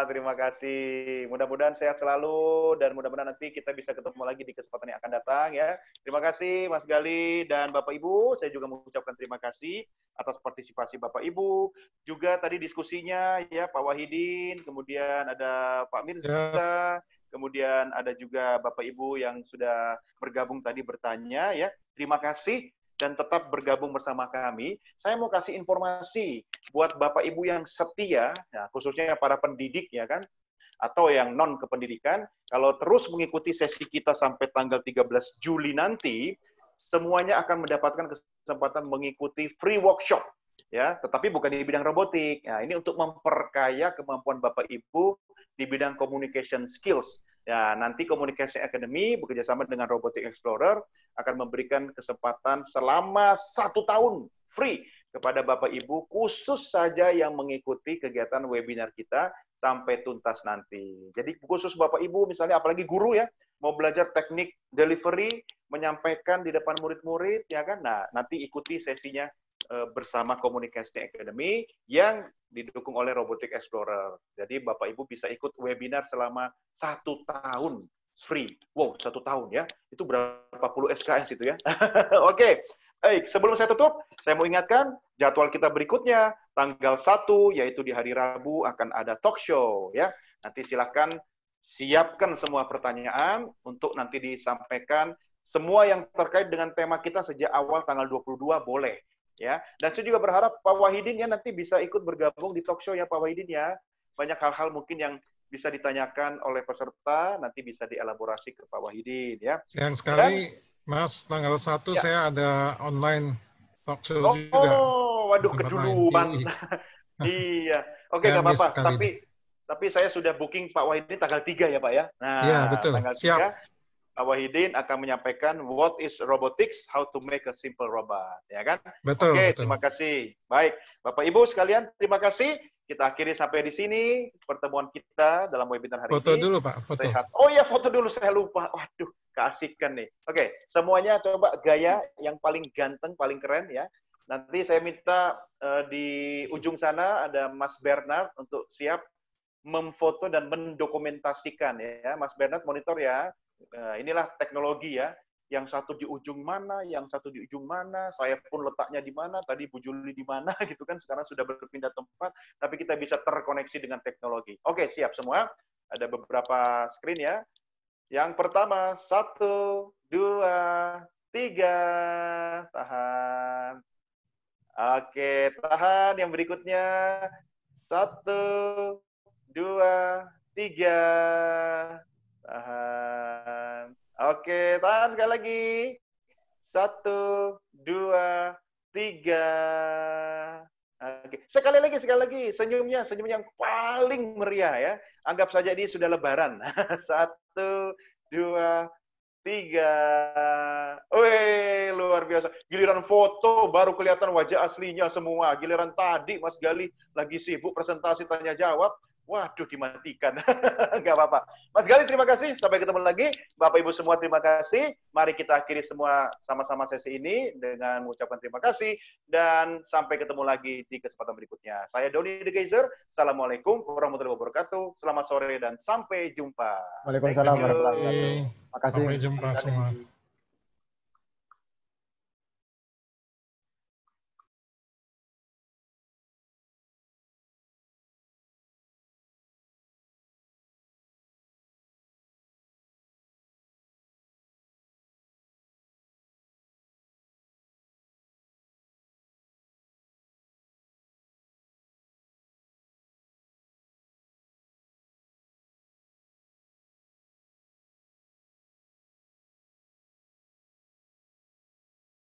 Speaker 1: Terima kasih. Mudah-mudahan sehat selalu dan mudah-mudahan nanti kita bisa ketemu lagi di kesempatan yang akan datang ya. Terima kasih Mas Gali dan Bapak Ibu. Saya juga mengucapkan terima kasih atas partisipasi Bapak Ibu. Juga tadi diskusinya ya Pak Wahidin, kemudian ada Pak Mirza, kemudian ada juga Bapak Ibu yang sudah bergabung tadi bertanya ya. Terima kasih. Dan tetap bergabung bersama kami. Saya mau kasih informasi buat Bapak Ibu yang setia, ya, khususnya para pendidik ya kan, atau yang non kependidikan, kalau terus mengikuti sesi kita sampai tanggal 13 Juli nanti, semuanya akan mendapatkan kesempatan mengikuti free workshop, ya, tetapi bukan di bidang robotik. Nah, ini untuk memperkaya kemampuan Bapak Ibu di bidang communication skills. Ya, nanti Communication Academy bekerjasama dengan Robotic Explorer akan memberikan kesempatan selama 1 tahun free kepada Bapak Ibu, khusus saja yang mengikuti kegiatan webinar kita sampai tuntas nanti. Jadi khusus Bapak Ibu, misalnya apalagi guru ya, mau belajar teknik delivery, menyampaikan di depan murid-murid, ya kan? Nah, nanti ikuti sesinya bersama Communication Academy yang didukung oleh Robotic Explorer. Jadi Bapak Ibu bisa ikut webinar selama 1 tahun free. Wow, 1 tahun ya. Itu berapa puluh SKS itu ya. Oke. Baik, sebelum saya tutup, saya mau ingatkan jadwal kita berikutnya tanggal 1 yaitu di hari Rabu akan ada talk show ya. Nanti silakan siapkan semua pertanyaan untuk nanti disampaikan semua yang terkait dengan tema kita sejak awal tanggal 22 boleh. Ya, dan saya juga berharap Pak Wahidin ya nanti bisa ikut bergabung di talk show ya Pak Wahidin ya. Banyak hal-hal mungkin yang bisa ditanyakan oleh peserta, nanti bisa dielaborasi ke Pak Wahidin ya.
Speaker 3: Sayang sekali, Mas, tanggal 1 ya. Saya ada online talk show juga.
Speaker 1: Oh, waduh keduluan. Iya. Oke, nggak apa-apa. tapi saya sudah booking Pak Wahidin tanggal 3 ya Pak ya. Nah,
Speaker 3: Iya, betul.
Speaker 1: tanggal 3
Speaker 3: Siap.
Speaker 1: Pak Wahidin akan menyampaikan what is robotics, how to make a simple robot, ya kan?
Speaker 3: Betul,
Speaker 1: Oke,
Speaker 3: betul.
Speaker 1: terima kasih. Baik, Bapak Ibu sekalian, terima kasih. Kita akhiri sampai di sini pertemuan kita dalam webinar hari
Speaker 3: Foto
Speaker 1: ini.
Speaker 3: dulu, Pak. Foto.
Speaker 1: Sehat. Oh ya, foto dulu, saya lupa. Waduh, keasikan nih. Oke, semuanya coba gaya yang paling ganteng, paling keren ya. Nanti saya minta di ujung sana ada Mas Bernard untuk siap memfoto dan mendokumentasikan ya. Mas Bernard monitor ya. Inilah teknologi ya. Yang satu di ujung mana, yang satu di ujung mana, saya pun letaknya di mana, tadi Bu Juli di mana gitu kan, sekarang sudah berpindah tempat, tapi kita bisa terkoneksi dengan teknologi. Oke, siap semua. Ada beberapa screen ya. Yang pertama, 1, 2, 3. Tahan. Oke, tahan. Yang berikutnya 1, 2, 3. Tahan. Oke, tahan sekali lagi. 1, 2, 3. Oke, sekali lagi. Senyum yang paling meriah ya. Anggap saja ini sudah lebaran. 1, 2, 3. Wih, luar biasa. Giliran foto baru kelihatan wajah aslinya semua. Giliran tadi Mas Gali lagi sibuk presentasi tanya jawab. Waduh, dimatikan. Nggak apa-apa. Mas Gali, terima kasih. Sampai ketemu lagi. Bapak Ibu semua, terima kasih. Mari kita akhiri semua sama-sama sesi ini dengan mengucapkan terima kasih. Dan sampai ketemu lagi di kesempatan berikutnya. Saya Doni The Geyser. Assalamualaikum warahmatullahi wabarakatuh. Selamat sore dan sampai jumpa.
Speaker 7: Waalaikumsalam warahmatullahi wabarakatuh.
Speaker 3: Sampai jumpa semua.